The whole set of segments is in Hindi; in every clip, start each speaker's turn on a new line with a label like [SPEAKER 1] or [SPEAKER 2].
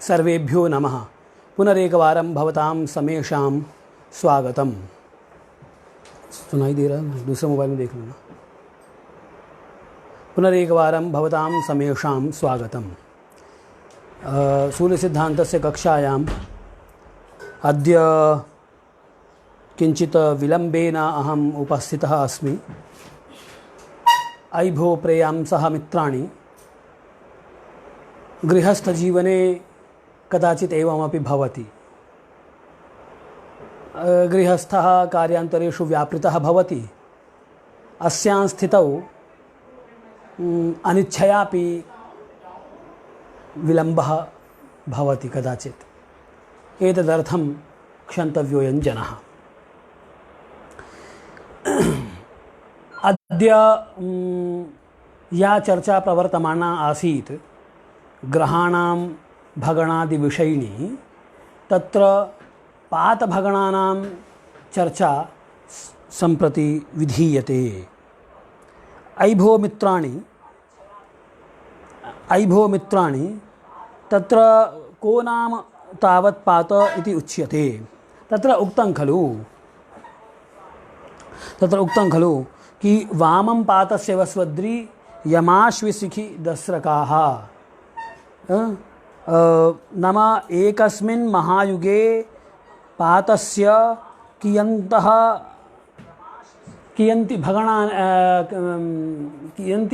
[SPEAKER 1] सर्वेभ्यो नमः। पुनरेकवारं भवतां समेषां स्वागतम्। सुनाई दे रहा है? दूसरे मोबाइल में देख लेना। पुनरेकवारं भवतां समेषां स्वागतम्। सूर्यसिद्धान्तस्य कक्षायाम् अद्य किञ्चित् विलम्बेन अहम् उपस्थितः अस्मि। अयि भो प्रेयांसः मित्राणि, गृहस्थजीवने कदाचित् एवमपि भवति। गृहस्थः कार्यान्तरेषु व्यापृतः भवति। अस्यां स्थितौ अनिच्छयापि विलम्बः भवति कदाचित्। एतदर्थं क्षन्तव्योऽयं जनः। अद्य या चर्चा प्रवर्तमाना आसीत् ग्रहाणां भगणादिविषयिणी, तत्र पातभगणानां चर्चा सम्प्रति विधीयते। अयि भो मित्राणि, तत्र को नाम तावत् पात इति उच्यते। तत्र उक्तं खलु कि वामं पातस्य वस्वद्री यमाश्विशिखि दस्रकाः। नाम एकस्मिन् महायुगे पातस्य कियन्ति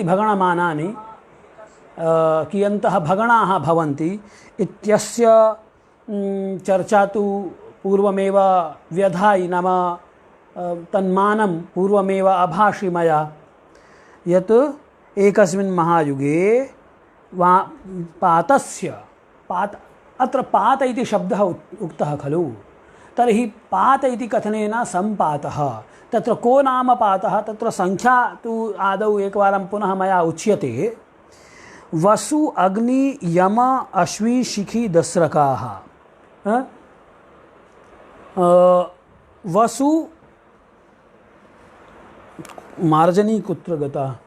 [SPEAKER 1] भगणमानानि कियन्तः भगणाः भवन्ति इत्यस्य चर्चा तु पूर्वमेव व्यधायि। नाम तन्मानं पूर्वमेव अभाषि मया, यत् एकस्मिन् महायुगे अत्र पात इति शब्दः उक्तः खलु। तर्हि पात इति कथनेन सम्पातः। तत्र को नाम पातः, तत्र संख्या तु आदौ एकवारं पुनः मया उच्यते। वसु अग्नि यम अश्वी शिखि दस्रकाः। वसु मार्जनी कुत्र गता?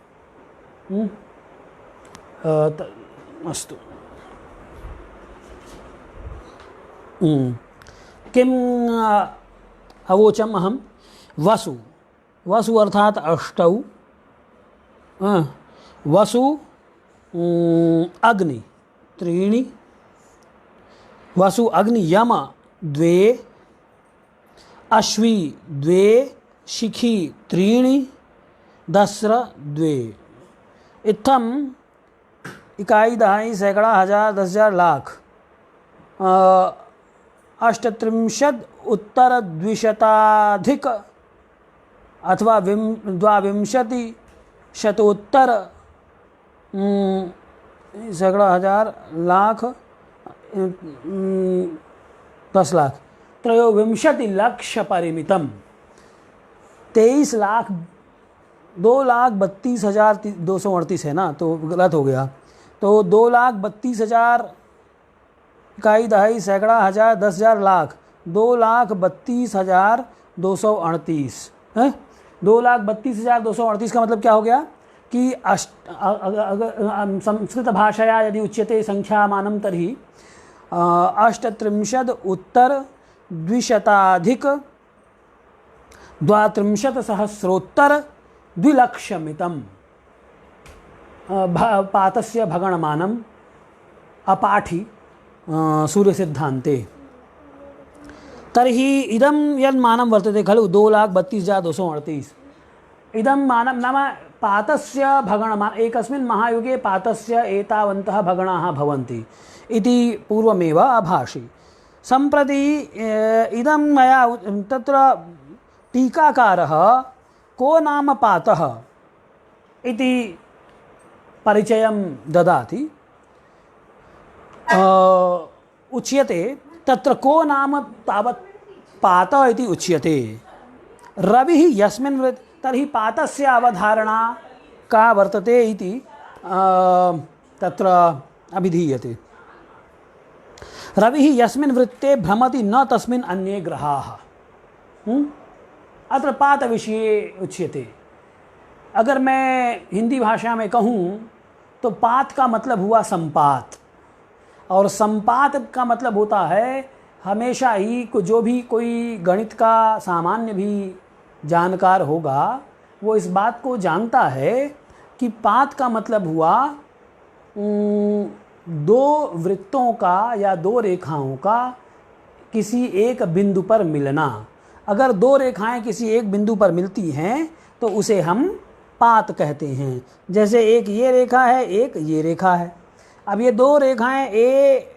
[SPEAKER 1] अस्तु। किम् अवोचम् अहं? वसु अर्थात् अष्टौ। वसु अग्नि त्रीणि, वसु अग्नि यम द्वे, अश्वी द्वे, शिखि त्रीणि, दस्र द्वे। इत्थम् इकाई दहाई सैकड़ा हजार 10,000 लाख 38 उत्तर 200 अथवा 22 शतोत्तर सैकड़ा हजार लाख 10 लाख 23 लक्ष परिमितम 23 लाख 2,32,238 है ना, तो गलत हो गया। तो 2,32,000 इकाई दहाई सैकड़ा हजार 10,000 लाख 2,32,238 है। 2,32,238 का मतलब क्या हो गया कि संस्कृत भाषया यदि उच्यते संख्यामानं तर्हि 38 उत्तर 200 सहस्रोत्तर 2,00,000 पातस्य भगणमानम् अपाठि सूर्यसिद्धान्ते। तर्हि इदं यद् मानं वर्तते खलु 2,32,238, इदं मानं नाम पातस्य भगणमान एकस्मिन् महायुगे पातस्य एतावन्तः भगणाः भवन्ति इति पूर्वमेव अभाषि। सम्प्रति इदं मया तत्र टीकाकारः को नाम पातः इति परिचयं ददाति। उच्यते तत्र को नाम तावत् पात इति उच्यते। रविः यस्मिन् तर्हि पातस्य अवधारणा का वर्तते इति तत्र अभिधीयते। रविः यस्मिन् वृत्ते भ्रमति न तस्मिन् अन्ये ग्रहाः। अत्र पात विषये उच्यते। अगर मैं हिंदी भाषा में कहूँ तो पात का मतलब हुआ संपात, और संपात का मतलब होता है हमेशा ही जो भी कोई गणित का सामान्य भी जानकार होगा वो इस बात को जानता है कि पात का मतलब हुआ दो वृत्तों का या दो रेखाओं का किसी एक बिंदु पर मिलना। अगर दो रेखाएं किसी एक बिंदु पर मिलती हैं तो उसे हम पात कहते हैं। जैसे एक ये रेखा है, एक ये रेखा है। अब ये दो रेखाएं ए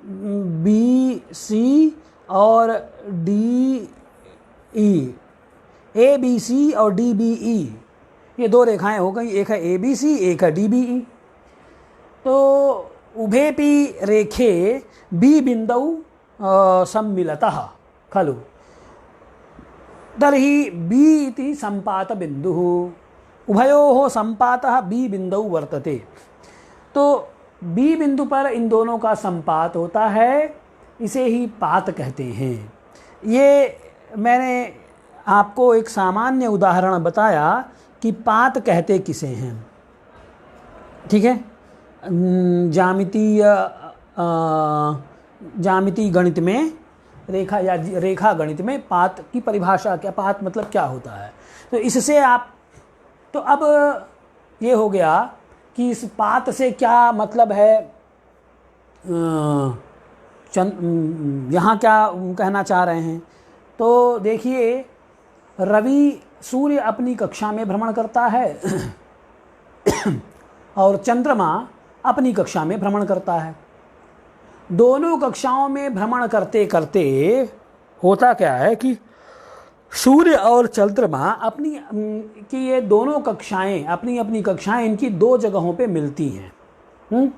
[SPEAKER 1] बी सी और D E, A B C और डी बी ई, ये दो रेखाएं हो गई। एक है ए बी सी, एक है डी बी ई। तो उभेपि रेखे बी बिंदौ सम्मिलतः खलु तर्हि बी इति संपात बिंदुः, उभयोः संपातः बी बिंदौ वर्तते। तो बी बिंदु पर इन दोनों का संपात होता है, इसे ही पात कहते हैं। ये मैंने आपको एक सामान्य उदाहरण बताया कि पात कहते किसे हैं, ठीक है। ज्यामितीय गणित में रेखा गणित में पात की परिभाषा क्या, पात मतलब क्या होता है। तो इससे आप, तो अब ये हो गया कि इस पात से क्या मतलब है, यहाँ क्या कहना चाह रहे हैं। तो देखिए, रवि सूर्य अपनी कक्षा में भ्रमण करता है और चंद्रमा अपनी कक्षा में भ्रमण करता है। दोनों कक्षाओं में भ्रमण करते करते होता क्या है कि सूर्य और चंद्रमा अपनी कि ये दोनों कक्षाएं, अपनी अपनी कक्षाएं इनकी दो जगहों पे मिलती हैं।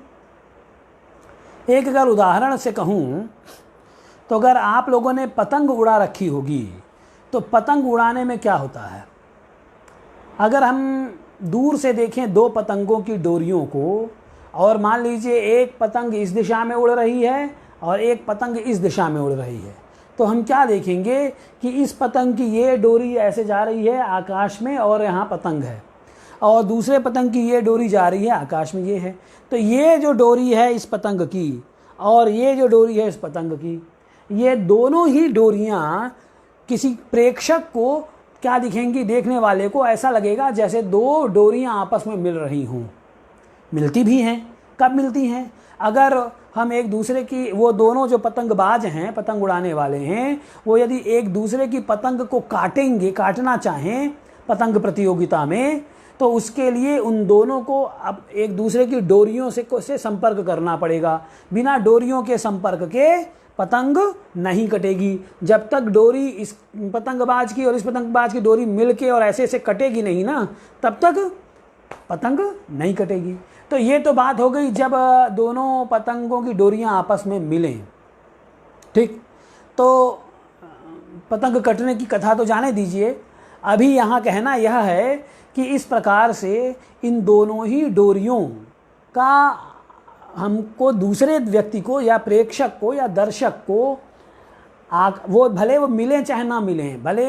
[SPEAKER 1] एक अगर उदाहरण से कहूँ तो अगर आप लोगों ने पतंग उड़ा रखी होगी तो पतंग उड़ाने में क्या होता है, अगर हम दूर से देखें दो पतंगों की डोरियों को, और मान लीजिए एक पतंग इस दिशा में उड़ रही है और एक पतंग इस दिशा में उड़ रही है, तो हम क्या देखेंगे कि इस पतंग की ये डोरी ऐसे जा रही है आकाश में और यहाँ पतंग है, और दूसरे पतंग की ये डोरी जा रही है आकाश में, ये है। तो ये जो डोरी है इस पतंग की और ये जो डोरी है इस पतंग की, ये दोनों ही डोरियाँ किसी प्रेक्षक को क्या दिखेंगी, देखने वाले को ऐसा लगेगा जैसे दो डोरियाँ आपस में मिल रही हों। मिलती भी हैं। कब मिलती हैं? अगर हम एक दूसरे की, वो दोनों जो पतंगबाज हैं, पतंग उड़ाने वाले हैं, वो यदि एक दूसरे की पतंग को काटना चाहें पतंग प्रतियोगिता में, तो उसके लिए उन दोनों को अब एक दूसरे की डोरियों से संपर्क करना पड़ेगा। बिना डोरियों के संपर्क के पतंग नहीं कटेगी। जब तक डोरी इस पतंगबाज की और इस पतंगबाज की डोरी मिलके और ऐसे ऐसे कटेगी नहीं ना, तब तक पतंग नहीं कटेगी। तो ये तो बात हो गई जब दोनों पतंगों की डोरियां आपस में मिलें, ठीक। तो पतंग कटने की कथा तो जाने दीजिए। अभी यहाँ कहना यह है कि इस प्रकार से इन दोनों ही डोरियों का हमको दूसरे व्यक्ति को या प्रेक्षक को या दर्शक को वो भले वो मिलें चाहे ना मिलें, भले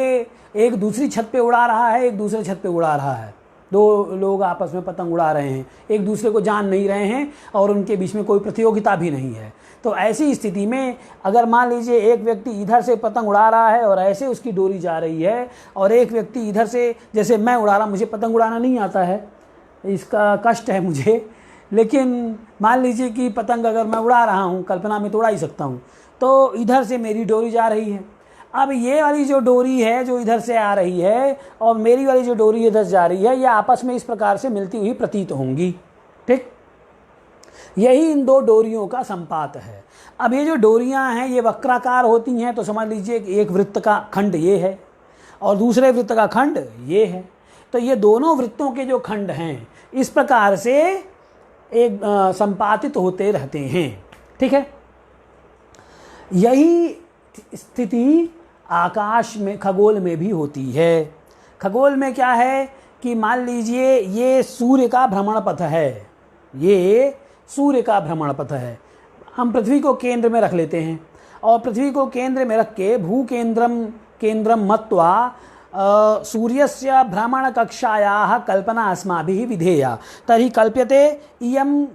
[SPEAKER 1] एक दूसरी छत पे उड़ा रहा है, एक दूसरे छत पे उड़ा रहा है, दो लोग आपस में पतंग उड़ा रहे हैं, एक दूसरे को जान नहीं रहे हैं और उनके बीच में कोई प्रतियोगिता भी नहीं है। तो ऐसी स्थिति में अगर मान लीजिए एक व्यक्ति इधर से पतंग उड़ा रहा है और ऐसे उसकी डोरी जा रही है, और एक व्यक्ति इधर से, जैसे मैं उड़ा रहा, मुझे पतंग उड़ाना नहीं आता है, इसका कष्ट है मुझे, लेकिन मान लीजिए कि पतंग अगर मैं उड़ा रहा हूँ, कल्पना में तो उड़ा ही सकता हूँ, तो इधर से मेरी डोरी जा रही है। अब ये वाली जो डोरी है जो इधर से आ रही है और मेरी वाली जो डोरी इधर जा रही है, ये आपस में इस प्रकार से मिलती हुई प्रतीत होंगी, ठीक। यही इन दो डोरियों का संपात है। अब ये जो डोरियां हैं ये वक्राकार होती हैं, तो समझ लीजिए कि एक वृत्त का खंड ये है और दूसरे वृत्त का खंड ये है। तो ये दोनों वृत्तों के जो खंड हैं इस प्रकार से एक संपातित होते रहते हैं, ठीक है। यही स्थिति आकाश में, खगोल में भी होती है। खगोल में क्या है कि मान लीजिए ये सूर्य का भ्रमण पथ है, ये सूर्य का भ्रमण पथ है। हम पृथ्वी को केंद्र में रख लेते हैं और पृथ्वी को केंद्र में रख के भूकेंद्रम केंद्रम मत्वा सूर्यस्य भ्रमणकक्षायाः कल्पना अस्माभिः विधेया। तर्हि कल्प्यते इयं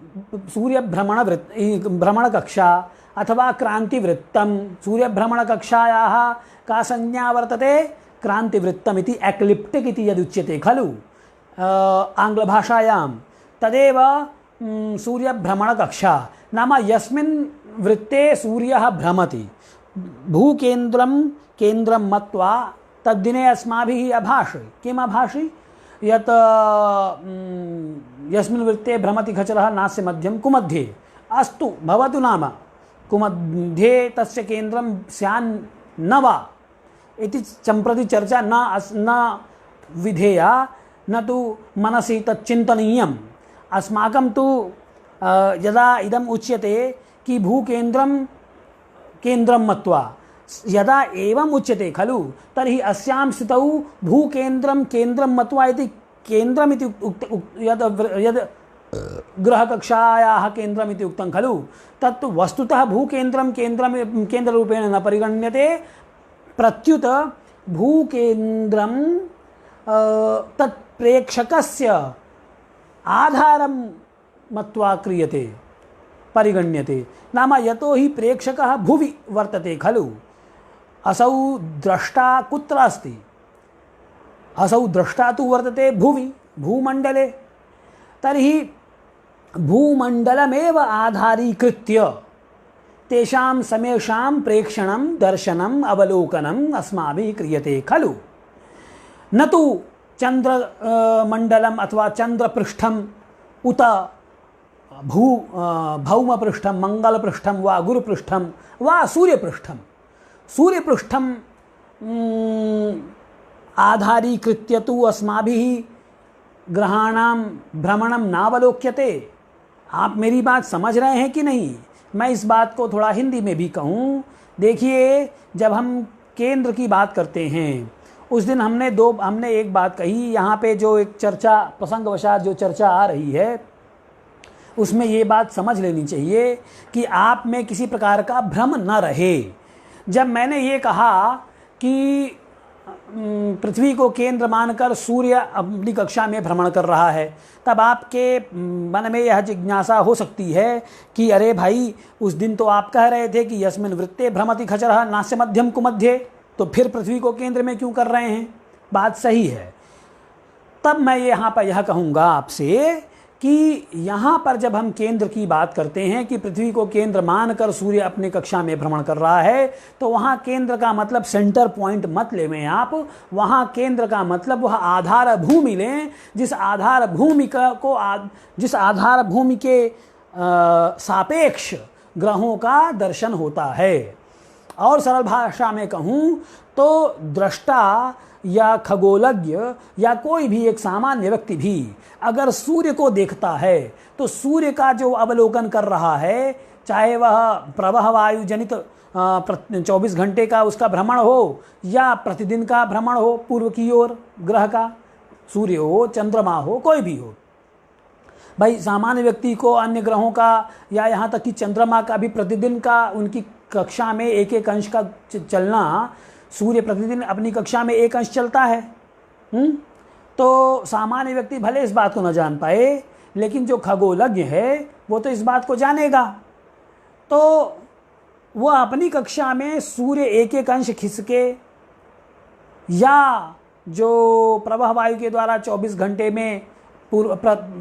[SPEAKER 1] भ्रमणकक्षा अथवा क्रांतिवृत्तं। सूर्यभ्रमणकक्षायाः का संज्ञा वर्तते? क्रांतिवृत्तम् इति, एक्लिप्टिक् इति यदुच्यते खलु आङ्ग्लभाषायां, तदेव सूर्यभ्रमणकक्षा। नाम यस्मिन् वृत्ते सूर्यः भ्रमति, भूकेन्द्रं केन्द्रं मत्वा तद्दिने अस्माभिः अभाषि। किम् अभाषि? यत् यस्मिन् वृत्ते भ्रमति खचरः नास्य मध्यं कुमध्ये। अस्तु भवतु, नाम कुमध्ये तस्य केन्द्रं स्यान् न वा इति सम्प्रति चर्चा न विधेया, न तु मनसि तच्चिन्तनीयम्। अस्माकं तु यदा इदम् उच्यते कि भूकेन्द्रं केन्द्रं मत्वा, यदा एवम् उच्यते खलु, तर्हि अस्यां स्थितौ भूकेन्द्रं केन्द्रं मत्वा इति केन्द्रमिति यद् ग्रहकक्षायाः केन्द्रमिति उक्तं खलु, तत्तु वस्तुतः भूकेन्द्रं केन्द्ररूपेण न परिगण्यते। प्रत्युत भूकेन्द्रं तत्प्रेक्षकस्य आधारं मत्वा क्रियते, परिगण्यते। नाम यतो हि प्रेक्षकः भुवि वर्तते खलु, असौ द्रष्टा कुत्र अस्ति? असौ द्रष्टा तु वर्तते भुवि, भूमण्डले। तर्हि भूमण्डलमेव आधारीकृत्य तेषां समेषां प्रेक्षणं, दर्शनम्, अवलोकनम् अस्माभिः क्रियते खलु। न तु चन्द्रमण्डलम् अथवा चन्द्रपृष्ठम् उत भौमपृष्ठं, मंगलपृष्ठं वा गुरुपृष्ठं वा सूर्यपृष्ठं। सूर्यपृष्ठं आधारीकृत्य तु अस्माभिः ग्रहाणां भ्रमणं नावलोक्यते। आप मेरी बात समझ रहे हैं कि नहीं? मैं इस बात को थोड़ा हिंदी में भी कहूँ। देखिए, जब हम केंद्र की बात करते हैं, उस दिन हमने एक बात कही, यहाँ पे जो एक चर्चा प्रसंगवशात जो चर्चा आ रही है, उसमें ये बात समझ लेनी चाहिए कि आप में किसी प्रकार का भ्रम न रहे। जब मैंने ये कहा कि पृथ्वी को केंद्र मानकर सूर्य अपनी कक्षा में भ्रमण कर रहा है, तब आपके मन में यह जिज्ञासा हो सकती है कि अरे भाई, उस दिन तो आप कह रहे थे कि यस्मिन् वृत्ते भ्रमति खचरः नास्य मध्यम कुमध्ये, तो फिर पृथ्वी को केंद्र में क्यों कर रहे हैं? बात सही है। तब मैं यहाँ पर यह कहूँगा आपसे कि यहाँ पर जब हम केंद्र की बात करते हैं कि पृथ्वी को केंद्र मानकर सूर्य अपनी कक्षा में भ्रमण कर रहा है, तो वहाँ केंद्र का मतलब सेंटर पॉइंट मत लें आप। वहाँ केंद्र का मतलब वह आधार भूमि लें, जिस आधार भूमि के सापेक्ष ग्रहों का दर्शन होता है। और सरल भाषा में कहूँ तो दृष्टा या खगोलज्ञ या कोई भी एक सामान्य व्यक्ति भी अगर सूर्य को देखता है, तो सूर्य का जो अवलोकन कर रहा है, चाहे वह प्रवाह वायु जनित 24 घंटे का उसका भ्रमण हो या प्रतिदिन का भ्रमण हो पूर्व की ओर ग्रह का, सूर्य हो, चंद्रमा हो, कोई भी हो। भाई सामान्य व्यक्ति को अन्य ग्रहों का या यहाँ तक कि चंद्रमा का भी प्रतिदिन का उनकी कक्षा में एक एक अंश का चलना, सूर्य प्रतिदिन अपनी कक्षा में एक अंश चलता है। तो सामान्य व्यक्ति भले इस बात को न जान पाए, लेकिन जो खगोलज्ञ है वो तो इस बात को जानेगा। तो वह अपनी कक्षा में सूर्य एक एक अंश खिसके या जो प्रवाह वायु के द्वारा 24 घंटे में पूर्व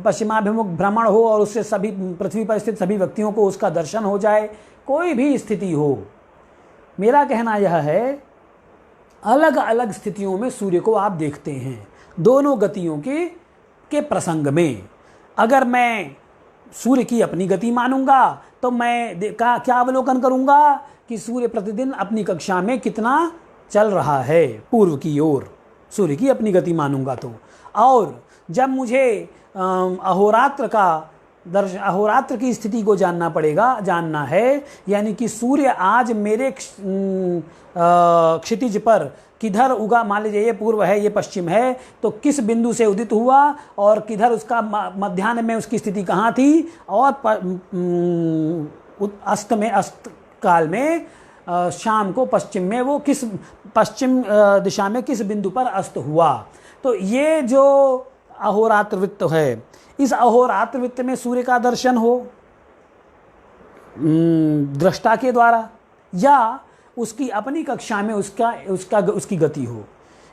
[SPEAKER 1] पश्चिमाभिमुख भ्रमण हो और उससे सभी पृथ्वी पर स्थित सभी व्यक्तियों को उसका दर्शन हो जाए, कोई भी स्थिति हो। मेरा कहना यह है, अलग अलग स्थितियों में सूर्य को आप देखते हैं, दोनों गतियों के प्रसंग में। अगर मैं सूर्य की अपनी गति मानूंगा तो मैं क्या अवलोकन करूंगा कि सूर्य प्रतिदिन अपनी कक्षा में कितना चल रहा है पूर्व की ओर, सूर्य की अपनी गति मानूंगा तो। और जब मुझे अहोरात्र की स्थिति को जानना है, यानी कि सूर्य आज मेरे क्षितिज पर किधर उगा, मान लीजिए ये पूर्व है, ये पश्चिम है, तो किस बिंदु से उदित हुआ और किधर उसका मध्याह्न में उसकी स्थिति कहाँ थी, और अस्त काल में शाम को पश्चिम में वो किस पश्चिम दिशा में किस बिंदु पर अस्त हुआ। तो ये जो अहोरात्र वृत्त है, इस अहोरात्र वृत्त में सूर्य का दर्शन हो दृष्टा के द्वारा या उसकी अपनी कक्षा में उसकी गति हो,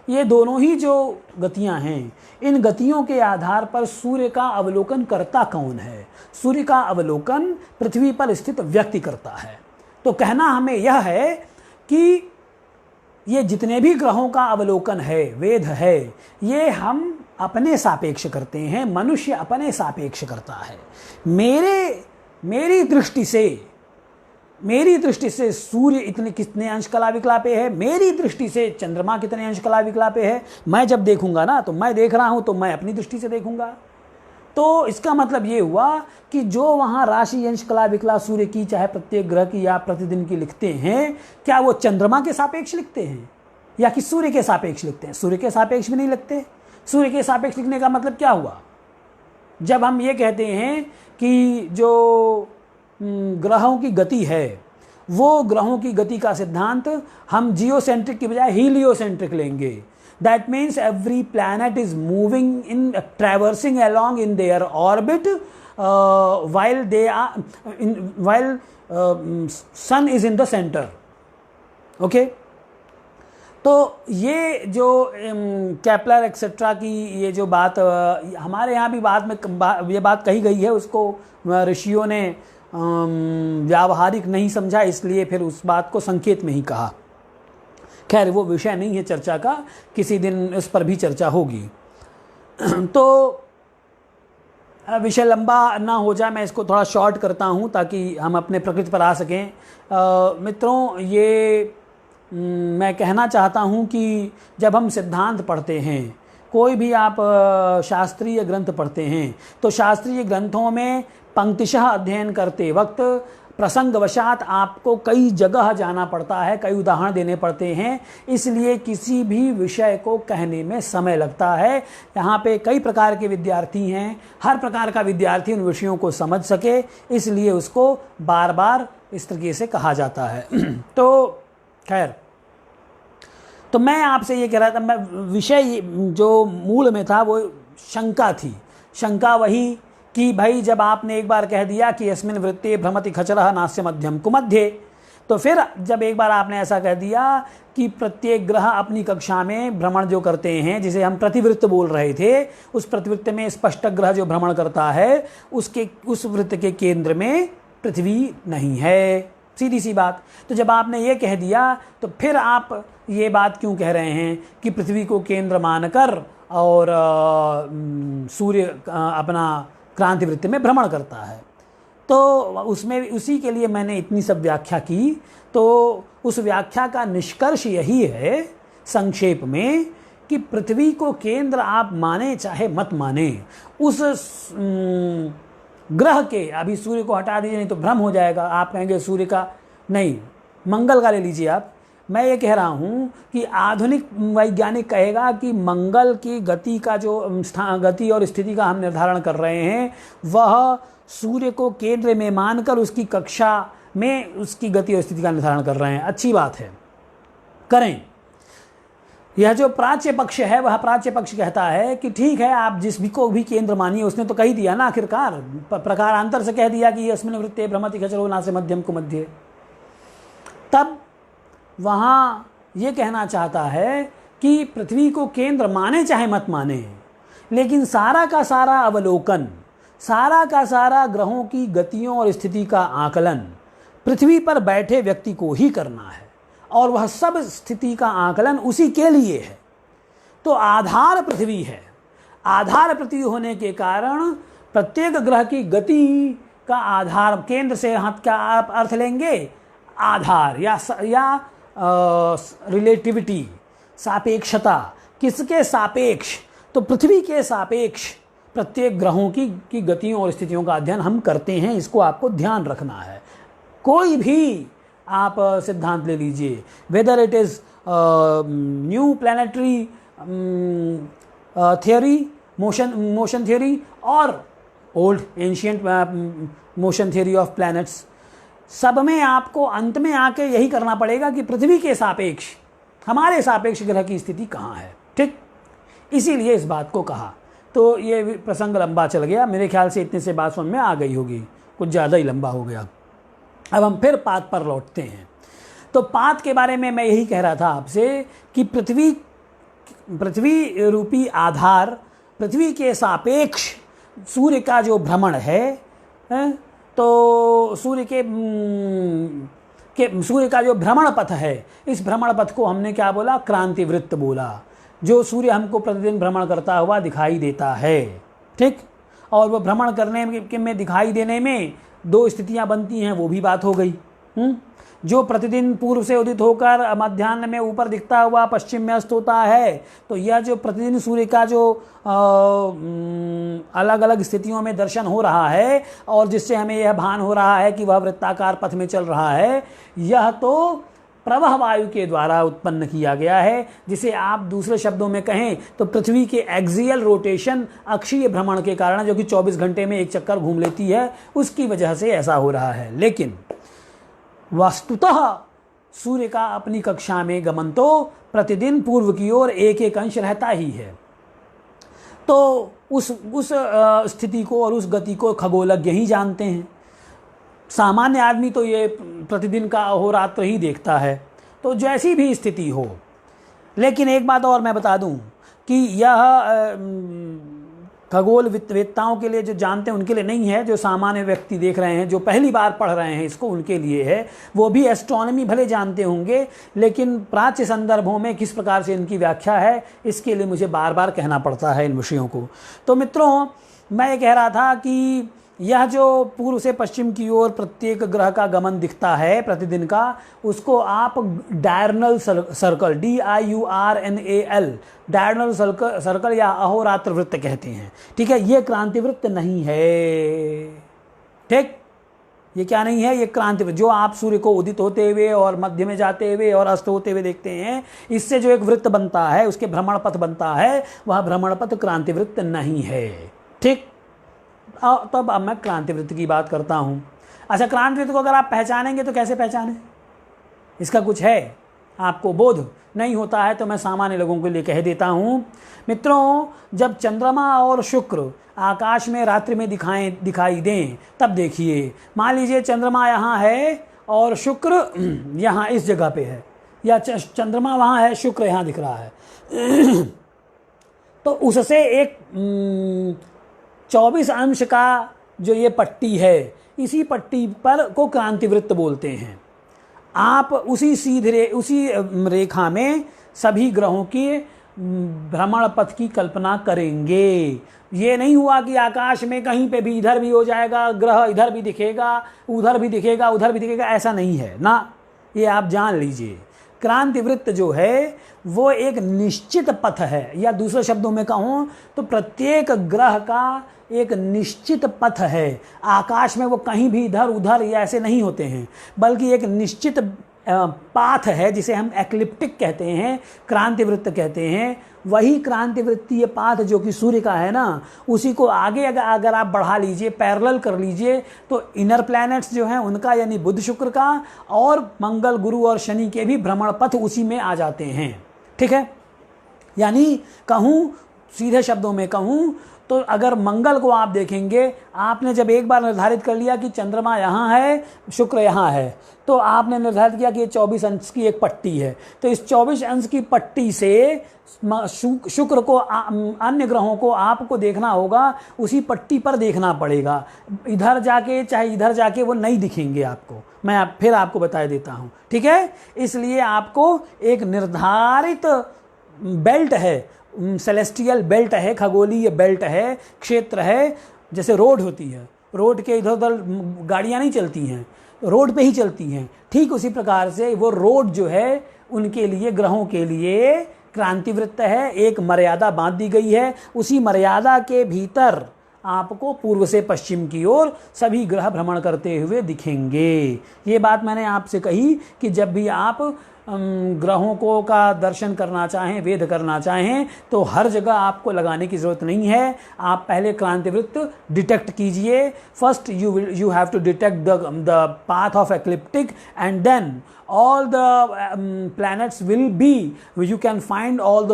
[SPEAKER 1] ये दोनों ही जो गतियां हैं, इन गतियों के आधार पर सूर्य का अवलोकन करता कौन है? सूर्य का अवलोकन पृथ्वी पर स्थित व्यक्ति करता है। तो कहना हमें यह है कि ये जितने भी ग्रहों का अवलोकन है, वेद है, ये हम अपने सापेक्ष करते हैं, मनुष्य अपने सापेक्ष करता है। मेरी दृष्टि से सूर्य कितने अंश कला विकला पे है, मेरी दृष्टि से चंद्रमा कितने अंश कला विकला पे है, मैं जब देखूंगा ना, तो मैं देख रहा हूं तो मैं अपनी दृष्टि से देखूंगा। तो इसका मतलब ये हुआ कि जो वहां राशि अंश कला विकला सूर्य की, चाहे प्रत्येक ग्रह की या प्रतिदिन की लिखते हैं, क्या वो चंद्रमा के सापेक्ष लिखते हैं या कि सूर्य के सापेक्ष लिखते हैं? सूर्य के सापेक्ष भी नहीं लिखते। सूर्य के सापेक्ष लिखने का मतलब क्या हुआ? जब हम ये कहते हैं कि जो ग्रहों की गति है, वो ग्रहों की गति का सिद्धांत हम जियोसेंट्रिक की बजाय हीलियोसेंट्रिक लेंगे। That means every planet is moving in traversing along in their orbit while sun is in the center. Okay, तो ये जो कैप्लर एक्सेट्रा की ये जो बात हमारे यहाँ भी ये बात कही गई है, उसको ऋषियों ने व्यावहारिक नहीं समझा, इसलिए फिर उस बात को संकेत में ही कहा। खैर, वो विषय नहीं है चर्चा का, किसी दिन इस पर भी चर्चा होगी। तो विषय लंबा ना हो जाए, मैं इसको थोड़ा शॉर्ट करता हूँ ताकि हम अपने प्रकृति पर आ सकें। मित्रों, ये मैं कहना चाहता हूँ कि जब हम सिद्धांत पढ़ते हैं, कोई भी आप शास्त्रीय ग्रंथ पढ़ते हैं, तो शास्त्रीय ग्रंथों में पंक्तिशः अध्ययन करते वक्त प्रसंगवशात आपको कई जगह जाना पड़ता है, कई उदाहरण देने पड़ते हैं, इसलिए किसी भी विषय को कहने में समय लगता है। यहाँ पे कई प्रकार के विद्यार्थी हैं, हर प्रकार का विद्यार्थी उन विषयों को समझ सके, इसलिए उसको बार बार इस तरीके से कहा जाता है। तो खैर, तो मैं आपसे ये कह रहा था, मैं विषय जो मूल में था वो शंका थी। शंका वही कि भाई, जब आपने एक बार कह दिया कि यस्मिन् वृत्ते भ्रमति खचरः नास्य मध्यम कुमध्ये, तो फिर जब एक बार आपने ऐसा कह दिया कि प्रत्येक ग्रह अपनी कक्षा में भ्रमण जो करते हैं, जिसे हम प्रतिवृत्त बोल रहे थे, उस प्रतिवृत्त में स्पष्ट ग्रह जो भ्रमण करता है, उस वृत्त के केंद्र में पृथ्वी नहीं है। सीधी सी बात। तो जब आपने ये कह दिया, तो फिर आप ये बात क्यों कह रहे हैं कि पृथ्वी को केंद्र मानकर और सूर्य अपना क्रांति वृत्त में भ्रमण करता है? तो उसमें उसी के लिए मैंने इतनी सब व्याख्या की। तो उस व्याख्या का निष्कर्ष यही है संक्षेप में कि पृथ्वी को केंद्र आप माने चाहे मत माने, उस ग्रह के, अभी सूर्य को हटा दीजिए, नहीं तो भ्रम हो जाएगा। आप कहेंगे सूर्य का नहीं, मंगल का ले लीजिए आप। मैं ये कह रहा हूँ कि आधुनिक वैज्ञानिक कहेगा कि मंगल की गति का जो गति और स्थिति का हम निर्धारण कर रहे हैं, वह सूर्य को केंद्र में मानकर उसकी कक्षा में उसकी गति और स्थिति का निर्धारण कर रहे हैं। अच्छी बात है, करें। यह जो प्राच्य पक्ष है, वह प्राच्य पक्ष कहता है कि ठीक है, आप जिस भी को भी केंद्र मानिए। उसने तो कही दिया ना, आखिरकार प्रकारांतर से कह दिया कि यस्मिन् वृत्ते भ्रमति खचरो नास्य मध्यम कुमध्ये। तब वहाँ ये कहना चाहता है कि पृथ्वी को केंद्र माने चाहे मत माने, लेकिन सारा का सारा अवलोकन, सारा का सारा ग्रहों की गतियों और स्थिति का आकलन पृथ्वी पर बैठे व्यक्ति को ही करना है, और वह सब स्थिति का आकलन उसी के लिए है। तो आधार पृथ्वी है। आधार पृथ्वी होने के कारण प्रत्येक ग्रह की गति का आधार, केंद्र से हाथ का आप अर्थ लेंगे आधार या रिलेटिविटी, सापेक्षता। किसके सापेक्ष? तो पृथ्वी के सापेक्ष प्रत्येक ग्रहों की गतियों और स्थितियों का अध्ययन हम करते हैं। इसको आपको ध्यान रखना है। कोई भी आप सिद्धांत ले लीजिए, whether it is new planetary theory, motion theory, और old ancient motion theory of planets, सब में आपको अंत में आके यही करना पड़ेगा कि पृथ्वी के सापेक्ष, हमारे सापेक्ष ग्रह की स्थिति कहाँ है। ठीक, इसीलिए इस बात को कहा। तो ये प्रसंग लंबा चल गया, मेरे ख्याल से इतने से बात समझ में आ गई होगी, कुछ ज़्यादा ही लंबा हो गया। अब हम फिर पात पर लौटते हैं। तो पात के बारे में मैं यही कह रहा था आपसे कि पृथ्वी रूपी आधार, पृथ्वी के सापेक्ष सूर्य का जो भ्रमण है, तो सूर्य का जो भ्रमण पथ है, इस भ्रमण पथ को हमने क्या बोला, क्रांति वृत्त बोला। जो सूर्य हमको प्रतिदिन भ्रमण करता हुआ दिखाई देता है। ठीक, और वो भ्रमण करने में दिखाई देने में दो स्थितियां बनती हैं, वो भी बात हो गई। जो प्रतिदिन पूर्व से उदित होकर मध्याह्न में ऊपर दिखता हुआ पश्चिम में अस्त होता है, तो यह जो प्रतिदिन सूर्य का जो अलग अलग स्थितियों में दर्शन हो रहा है और जिससे हमें यह भान हो रहा है कि वह वृत्ताकार पथ में चल रहा है, यह तो प्रवाह वायु के द्वारा उत्पन्न किया गया है, जिसे आप दूसरे शब्दों में कहें तो पृथ्वी के एक्सियल रोटेशन, अक्षीय भ्रमण के कारण, जो कि 24 घंटे में एक चक्कर घूम लेती है, उसकी वजह से ऐसा हो रहा है। लेकिन वस्तुतः सूर्य का अपनी कक्षा में गमन तो प्रतिदिन पूर्व की ओर एक एक अंश रहता ही है। तो उस स्थिति को और उस गति को खगोलज्ञ ही जानते हैं। सामान्य आदमी तो ये प्रतिदिन का अहोरात्र ही देखता है, तो जैसी भी स्थिति हो। लेकिन एक बात और मैं बता दूं कि यह खगोल वेत्ताओं के लिए, जो जानते हैं उनके लिए नहीं है, जो सामान्य व्यक्ति देख रहे हैं, जो पहली बार पढ़ रहे हैं इसको, उनके लिए है। वो भी एस्ट्रोनॉमी भले जानते होंगे, लेकिन प्राच्य संदर्भों में किस प्रकार से इनकी व्याख्या है, इसके लिए मुझे बार बार कहना पड़ता है इन विषयों को। तो मित्रों, मैं ये कह रहा था कि यह जो पूर्व से पश्चिम की ओर प्रत्येक ग्रह का गमन दिखता है प्रतिदिन का, उसको आप diurnal circle, DIURNAL, diurnal circle या अहोरात्र वृत्त कहते हैं। ठीक है, ये क्रांति वृत्त नहीं है। ठीक, ये क्या नहीं है, ये क्रांति वृत्त जो आप सूर्य को उदित होते हुए और मध्य में जाते हुए और अस्त होते हुए देखते हैं, इससे जो एक वृत्त बनता है, उसके भ्रमण पथ बनता है, वह भ्रमण पथ क्रांति वृत्त नहीं है। ठीक, तब अब मैं क्रांति वृत्त की बात करता हूं। अच्छा, क्रांति वृत्त को अगर आप पहचानेंगे तो कैसे पहचानें, इसका कुछ है आपको बोध नहीं होता है, तो मैं सामान्य लोगों के लिए कह देता हूं। मित्रों, जब चंद्रमा और शुक्र आकाश में रात्रि में दिखाई दें, तब देखिए, मान लीजिए चंद्रमा यहाँ है और शुक्र यहाँ इस जगह पे है, या चंद्रमा वहाँ है, शुक्र यहाँ दिख रहा है तो उससे एक 24 अंश का जो ये पट्टी है, इसी पट्टी पर को क्रांति वृत्त बोलते हैं। आप उसी रेखा में सभी ग्रहों के भ्रमण पथ की कल्पना करेंगे। ये नहीं हुआ कि आकाश में कहीं पे भी इधर भी हो जाएगा, ग्रह इधर भी दिखेगा, उधर भी दिखेगा, उधर भी दिखेगा, ऐसा नहीं है ना, ये आप जान लीजिए। क्रांति वृत्त जो है वो एक निश्चित पथ है, या दूसरे शब्दों में कहूँ तो प्रत्येक ग्रह का एक निश्चित पथ है। आकाश में वो कहीं भी इधर उधर या ऐसे नहीं होते हैं, बल्कि एक निश्चित पाथ है, जिसे हम एक्लिप्टिक कहते हैं, क्रांति वृत्त कहते हैं। वही क्रांति वृत्तीय पाथ जो कि सूर्य का है ना, उसी को आगे अगर आप बढ़ा लीजिए, पैरेलल कर लीजिए, तो इनर प्लैनेट्स जो हैं उनका, यानी बुध शुक्र का और मंगल गुरु और शनि के भी भ्रमण पथ उसी में आ जाते हैं। ठीक है, यानी कहूँ, सीधे शब्दों में कहूँ तो अगर मंगल को आप देखेंगे, आपने जब एक बार निर्धारित कर लिया कि चंद्रमा यहाँ है, शुक्र यहाँ है, तो आपने निर्धारित किया कि ये 24 अंश की एक पट्टी है। तो इस 24 अंश की पट्टी से शुक्र को, अन्य ग्रहों को आपको देखना होगा, उसी पट्टी पर देखना पड़ेगा। इधर जाके चाहे इधर जाके वो नहीं दिखेंगे आपको। मैं फिर आपको बता देता हूँ। ठीक है, इसलिए आपको एक निर्धारित बेल्ट है, सेलेस्टियल बेल्ट है, खगोलीय बेल्ट है, क्षेत्र है। जैसे रोड होती है, रोड के इधर उधर गाड़ियाँ नहीं चलती हैं, रोड पे ही चलती हैं। ठीक उसी प्रकार से वो रोड जो है, उनके लिए, ग्रहों के लिए क्रांति वृत्त है। एक मर्यादा बांध दी गई है, उसी मर्यादा के भीतर आपको पूर्व से पश्चिम की ओर सभी ग्रह भ्रमण करते हुए दिखेंगे। ये बात मैंने आपसे कही कि जब भी आप ग्रहों को का दर्शन करना चाहें, वेद करना चाहें, तो हर जगह आपको लगाने की ज़रूरत नहीं है। आप पहले क्रांतिवृत्त डिटेक्ट कीजिए। First you have to detect the path of ecliptic and then all the planets will be, you can find all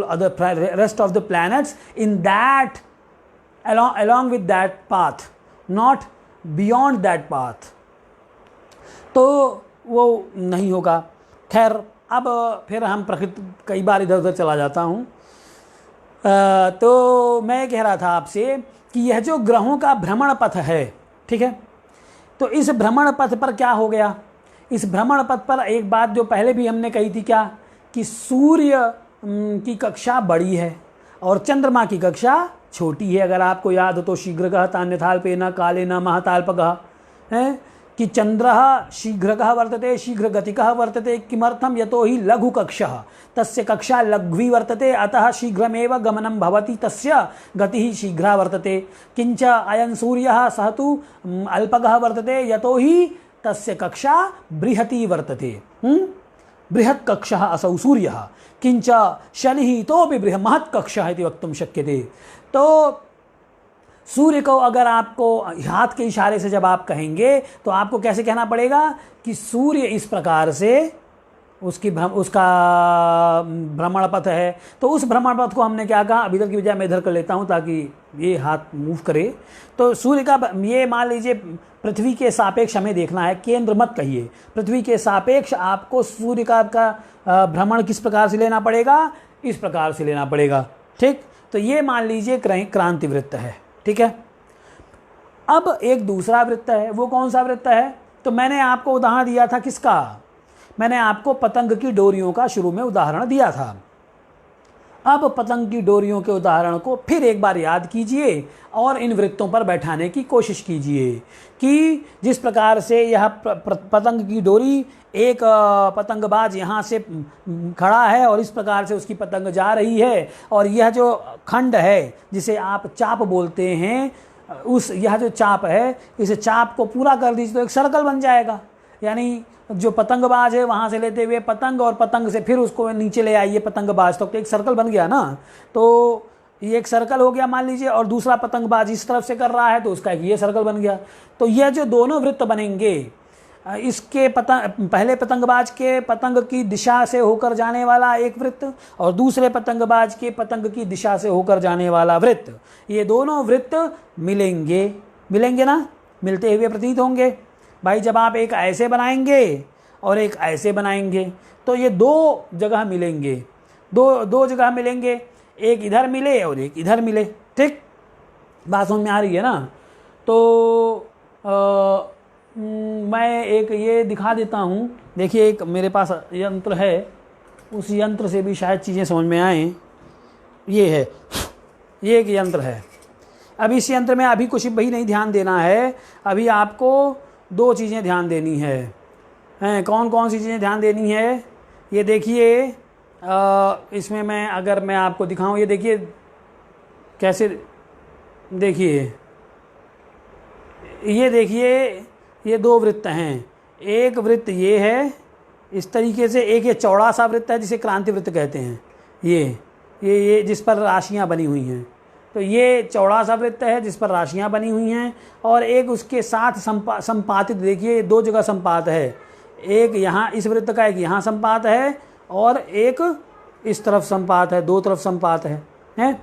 [SPEAKER 1] other rest of the planets in that along with that path, not beyond that path. तो वो नहीं होगा। खैर, अब फिर हम प्रकृति, कई बार इधर उधर चला जाता हूँ। तो मैं कह रहा था आपसे कि यह जो ग्रहों का भ्रमण पथ है, ठीक है, तो इस भ्रमण पथ पर क्या हो गया, इस भ्रमण पथ पर एक बात जो पहले भी हमने कही थी, क्या, कि सूर्य की कक्षा बड़ी है और चंद्रमा की कक्षा छोटी है। अगर आपको याद हो तो शीघ्रगः तान्यथाल्पेन कालेन महाताल्पगः है कि चंद्रः शीघ्रगः वर्तते शीघ्रगतिकः वर्तते। किमर्थम? यतो हि लघु कक्षः तस्य कक्षा लघ्वी वर्तते, अतः शीघ्रमेव गमनं भवति, तस्य गतिः शीघ्रा वर्तते। किंच अयं सूर्यः सः तु अल्पगः वर्तते, यतो हि तस्य कक्षा बृहती वर्तते। बृहत् कक्षः असौ सूर्यः, किंच शनिः इतोपि महत् कक्षः इति वक्तुं शक्यते। तो सूर्य को अगर आपको हाथ के इशारे से जब आप कहेंगे तो आपको कैसे कहना पड़ेगा कि सूर्य इस प्रकार से उसका भ्रमण पथ है। तो उस भ्रमण पथ को हमने क्या कहा, अब इधर की बजाय मैं इधर कर लेता हूँ ताकि ये हाथ मूव करे। तो सूर्य का ये मान लीजिए पृथ्वी के सापेक्ष हमें देखना है, केंद्र मत कहिए, पृथ्वी के सापेक्ष आपको सूर्य का भ्रमण किस प्रकार से लेना पड़ेगा, इस प्रकार से लेना पड़ेगा। ठीक, तो ये मान लीजिए क्रांति वृत्त है। ठीक है, अब एक दूसरा वृत्त है, वो कौन सा वृत्त है? तो मैंने आपको उदाहरण दिया था किसका, मैंने आपको पतंग की डोरियों का शुरू में उदाहरण दिया था। अब पतंग की डोरियों के उदाहरण को फिर एक बार याद कीजिए और इन वृत्तों पर बैठाने की कोशिश कीजिए कि जिस प्रकार से यह पतंग की डोरी, एक पतंगबाज यहाँ से खड़ा है और इस प्रकार से उसकी पतंग जा रही है, और यह जो खंड है जिसे आप चाप बोलते हैं, यह जो चाप है, इस चाप को पूरा कर दीजिए तो एक सर्कल बन जाएगा। यानी जो पतंगबाज है वहाँ से लेते हुए पतंग, और पतंग से फिर उसको नीचे ले आइए पतंगबाज तक, तो एक सर्कल बन गया ना। तो ये एक सर्कल हो गया मान लीजिए, और दूसरा पतंगबाज इस तरफ से कर रहा है तो उसका एक ये सर्कल बन गया। तो यह जो दोनों वृत्त बनेंगे, इसके पहले पतंगबाज के पतंग की दिशा से होकर जाने वाला एक वृत्त और दूसरे पतंगबाज के पतंग की दिशा से होकर जाने वाला वृत्त, ये दोनों वृत्त मिलेंगे ना, मिलते हुए प्रतीत होंगे। भाई जब आप एक ऐसे बनाएंगे और एक ऐसे बनाएंगे तो ये दो जगह मिलेंगे, दो जगह मिलेंगे, एक इधर मिले और एक इधर मिले। ठीक, बात समझ में आ रही है ना। तो मैं एक ये दिखा देता हूँ, देखिए एक मेरे पास यंत्र है, उस यंत्र से भी शायद चीज़ें समझ में आएँ। ये है, ये एक यंत्र है। अब इस यंत्र में अभी कुछ भी नहीं ध्यान देना है, अभी आपको दो चीज़ें ध्यान देनी है। कौन कौन सी चीज़ें ध्यान देनी है, ये देखिए। इसमें अगर मैं आपको दिखाऊं, ये देखिए कैसे, देखिए ये देखिए, ये दो वृत्त हैं। एक वृत्त ये है इस तरीके से, एक ये चौड़ा सा वृत्त है जिसे क्रांति वृत्त कहते हैं, ये जिस पर राशियां बनी हुई हैं। तो ये चौड़ा सा वृत्त है जिस पर राशियां बनी हुई हैं, और एक उसके साथ संपातित, देखिए दो जगह संपात है, एक यहाँ इस वृत्त का एक यहाँ संपात है और एक इस तरफ संपात है, दो तरफ संपात है।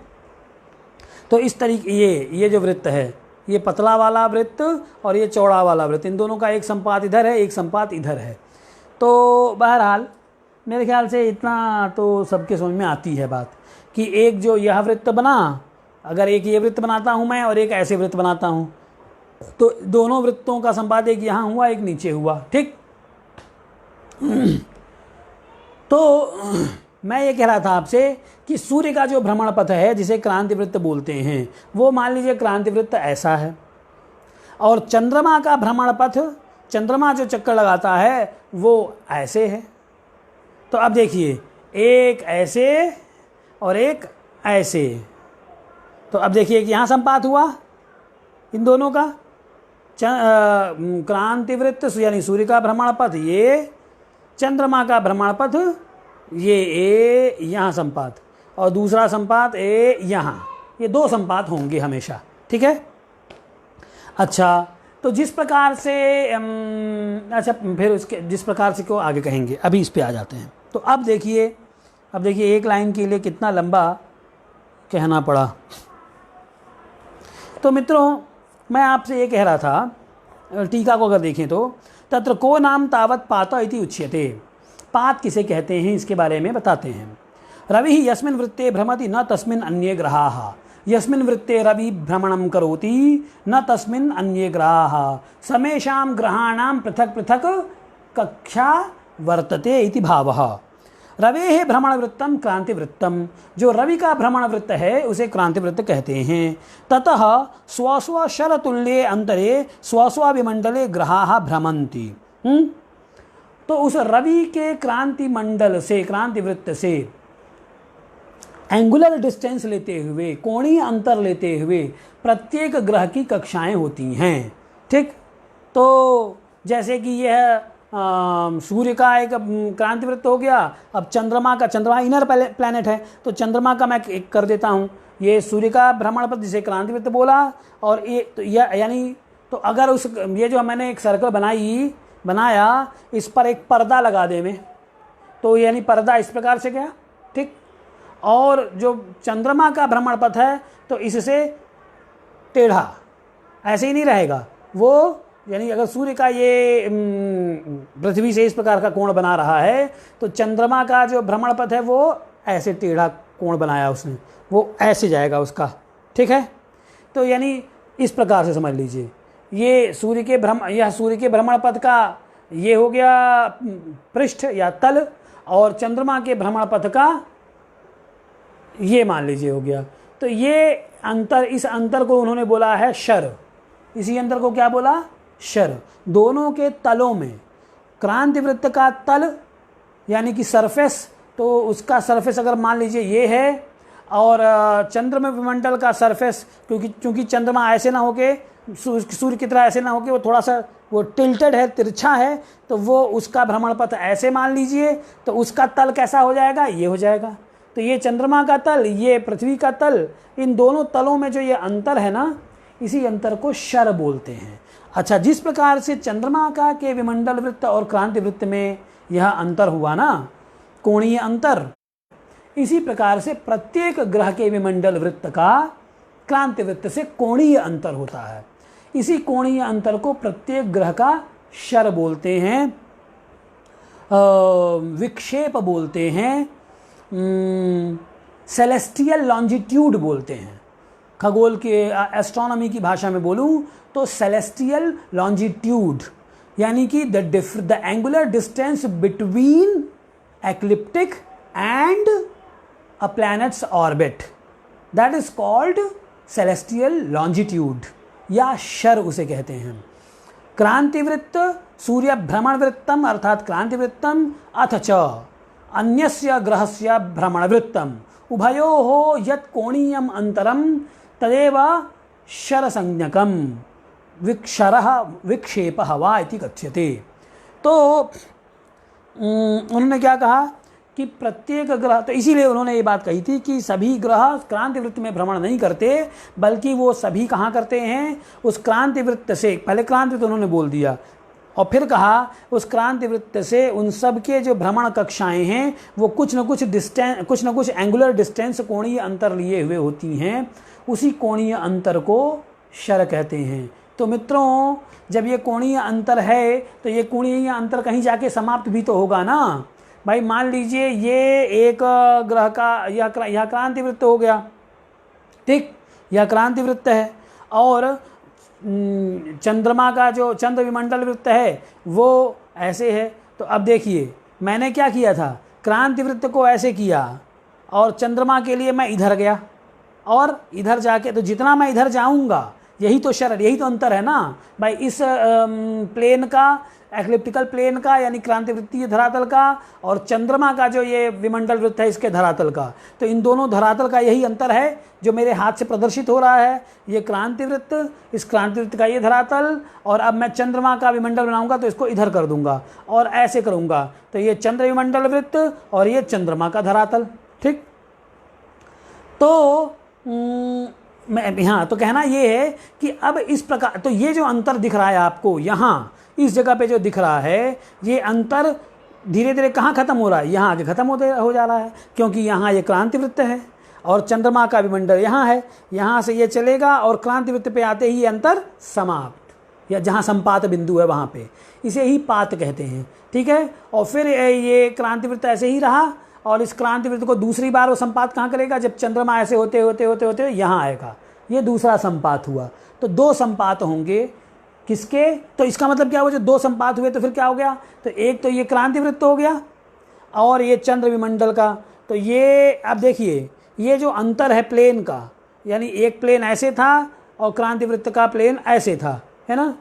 [SPEAKER 1] तो इस तरीके ये जो वृत्त है, ये पतला वाला वृत्त और ये चौड़ा वाला वृत्त, इन दोनों का एक संपात इधर है, एक संपात इधर है। तो बहरहाल मेरे ख्याल से इतना तो सबके समझ में आती है बात कि एक जो यह वृत्त बना, अगर एक ये वृत्त बनाता हूँ मैं और एक ऐसे वृत्त बनाता हूँ, तो दोनों वृत्तों का संपात एक यहाँ हुआ एक नीचे हुआ। ठीक, तो मैं ये कह रहा था आपसे कि सूर्य का जो भ्रमण पथ है जिसे क्रांति वृत्त बोलते हैं, वो मान लीजिए क्रांति वृत्त ऐसा है, और चंद्रमा का भ्रमण पथ, चंद्रमा जो चक्कर लगाता है वो ऐसे है। तो अब देखिए, एक ऐसे और एक ऐसे, तो अब देखिए कि यहाँ संपात हुआ इन दोनों का। क्रांति वृत्त यानी सूर्य का भ्रमण पथ ये, चंद्रमा का भ्रमण पथ ये ए यहाँ संपात और दूसरा संपात ए यहाँ, ये दो संपात होंगे हमेशा, ठीक है। अच्छा, तो जिस प्रकार से अच्छा फिर उसके जिस प्रकार से को आगे कहेंगे, अभी इस पे आ जाते हैं। तो अब देखिए एक लाइन के लिए कितना लंबा कहना पड़ा। तो मित्रों, मैं आपसे ये कह रहा था, टीका को अगर देखें तो तत्र को नाम तावत पात इति उच्यते। पात किसे कहते हैं इसके बारे में बताते हैं। रवि यस्मिन् वृत्ते भ्रमति न तस्मिन् अन्ये ग्रहाः। यस्मिन् वृत्ते रवि भ्रमणं करोति न तस्मिन् अन्ये ग्रहाः। समेषां ग्रहाणां पृथक पृथक कक्षा वर्तते इति भावः। रवेः भ्रमण वृत्तम क्रांति वृत्तम। जो रवि का भ्रमण वृत्त है उसे क्रांति वृत्त कहते हैं। ततः स्वस्व शरतुल्ये अंतरे स्वस्व विमंडले ग्रहाः भ्रमन्ति। तो उस रवि के क्रांति मंडल से, क्रांति वृत्त से एंगुलर डिस्टेंस लेते हुए, कोणीय अंतर लेते हुए प्रत्येक ग्रह की कक्षाएं होती हैं, ठीक। तो जैसे कि यह सूर्य का एक क्रांति वृत्त हो गया। अब चंद्रमा इनर प्लैनेट है, तो चंद्रमा का मैं एक कर देता हूँ। ये सूर्य का भ्रमण पथ जिसे क्रांति वृत्त बोला, और ये तो यानी तो अगर उस ये जो मैंने एक सर्कल बनाया, इस पर एक पर्दा लगा दे में, तो यानी पर्दा इस प्रकार से गया, ठीक। और जो चंद्रमा का भ्रमण पथ है तो इससे टेढ़ा ऐसे ही नहीं रहेगा वो, यानी अगर सूर्य का ये पृथ्वी से इस प्रकार का कोण बना रहा है तो चंद्रमा का जो भ्रमण पथ है वो ऐसे टेढ़ा कोण बनाया उसने, वो ऐसे जाएगा उसका, ठीक है। तो यानी इस प्रकार से समझ लीजिए, यह सूर्य के भ्रमण पथ का ये हो गया पृष्ठ या तल, और चंद्रमा के भ्रमण पथ का ये मान लीजिए हो गया। तो ये अंतर, इस अंतर को उन्होंने बोला है शर। इसी अंतर को क्या बोला? शर। दोनों के तलों में, क्रांति वृत्त का तल यानी कि सरफेस, तो उसका सरफेस अगर मान लीजिए ये है, और चंद्रमा विमंडल का सरफेस, क्योंकि चंद्रमा ऐसे ना होके सूर्य की तरह ऐसे ना होके वो थोड़ा सा वो टिल्टेड है, तिरछा है, तो वो उसका भ्रमण पथ ऐसे मान लीजिए, तो उसका तल कैसा हो जाएगा? ये हो जाएगा। तो ये चंद्रमा का तल, ये पृथ्वी का तल, इन दोनों तलों में जो ये अंतर है ना, इसी अंतर को शर बोलते हैं। अच्छा, जिस प्रकार से चंद्रमा का के विमंडल वृत्त और क्रांति वृत्त में यह अंतर हुआ ना, कोणीय अंतर, इसी प्रकार से प्रत्येक ग्रह के विमंडल वृत्त का क्रांति वृत्त से कोणीय अंतर होता है। इसी कोणीय अंतर को प्रत्येक ग्रह का शर बोलते हैं, विक्षेप बोलते हैं, सेलेस्टियल लॉन्जिट्यूड बोलते हैं। खगोल के एस्ट्रोनॉमी की भाषा में बोलूं तो सेलेस्टियल लॉन्जिट्यूड यानी कि the angular distance between ecliptic and a planets orbit, that is called celestial longitude, या शर उसे कहते हैं। क्रांतिवृत्त सूर्य भ्रमण वृत्तम अर्थात क्रांतिवृत्तम अथ च अन्यस्य ग्रहस्य भ्रमण वृत्तम उभयोः यत् कोणीयम अंतरम तदेव शर संज्ञकम विक्षरः विक्षेपः वा इति कथ्यते। तो उन्होंने क्या कहा कि प्रत्येक ग्रह, तो इसीलिए उन्होंने ये बात कही थी कि सभी ग्रह क्रांति वृत्त में भ्रमण नहीं करते, बल्कि वो सभी कहाँ करते हैं? उस क्रांति वृत्त से, पहले क्रांति वृत्त उन्होंने बोल दिया और फिर कहा उस क्रांति वृत्त से उन सब के जो भ्रमण कक्षाएं हैं वो कुछ न कुछ एंगुलर डिस्टेंस, कोणीय अंतर लिए हुए होती हैं। उसी कोणीय अंतर को शर कहते हैं। तो मित्रों, जब ये कोणीय अंतर है तो ये कोणीय अंतर कहीं जाके समाप्त भी तो होगा ना भाई। मान लीजिए ये एक ग्रह का यह क्रांति वृत्त हो गया, ठीक, यह क्रांति वृत्त है, और चंद्रमा का जो चंद्र विमंडल वृत्त है वो ऐसे है। तो अब देखिए मैंने क्या किया था, क्रांति वृत्त को ऐसे किया और चंद्रमा के लिए मैं इधर गया और इधर जाके, तो जितना मैं इधर जाऊंगा यही तो शर, यही तो अंतर है ना भाई। इस प्लेन का एक्लिप्टिकल प्लेन का यानी क्रांतिवृत्तीय धरातल का और चंद्रमा का जो ये विमंडल वृत्त है इसके धरातल का। तो इन दोनों धरातल का यही अंतर है जो मेरे हाथ से प्रदर्शित हो रहा है। ये क्रांतिवृत्त, इस क्रांतिवृत्त का ये धरातल, और अब मैं चंद्रमा का विमंडल बनाऊंगा तो इसको इधर कर दूंगा और ऐसे करूंगा। तो ये चंद्र विमंडल वृत्त और ये चंद्रमा का धरातल। ठीक, तो मैं हाँ, तो कहना ये है कि अब इस प्रकार, तो ये जो अंतर दिख रहा है आपको यहाँ इस जगह पे जो दिख रहा है, ये अंतर धीरे धीरे कहाँ खत्म हो रहा है, यहाँ आगे खत्म हो जा रहा है, क्योंकि यहाँ ये क्रांतिवृत्त है और चंद्रमा का विमंडल यहाँ है। यहाँ से ये चलेगा और क्रांतिवृत्त पे आते ही ये अंतर समाप्त, या जहाँ संपात बिंदु है वहाँ पे, इसे ही पात कहते हैं। ठीक है, और फिर ये क्रांतिवृत्त ऐसे ही रहा और इस क्रांतिवृत्त को दूसरी बार वो संपात कहाँ करेगा, जब चंद्रमा ऐसे होते होते होते होते यहाँ आएगा, ये दूसरा संपात हुआ। तो दो संपात होंगे किसके, तो इसका मतलब क्या हुआ, जो दो संपात हुए तो फिर क्या हो गया, तो एक तो ये क्रांतिवृत्त हो गया और ये चंद्र विमंडल का। तो ये अब देखिए, ये जो अंतर है प्लेन का, यानी एक प्लेन ऐसे था और क्रांतिवृत्त का प्लेन ऐसे था, है ना।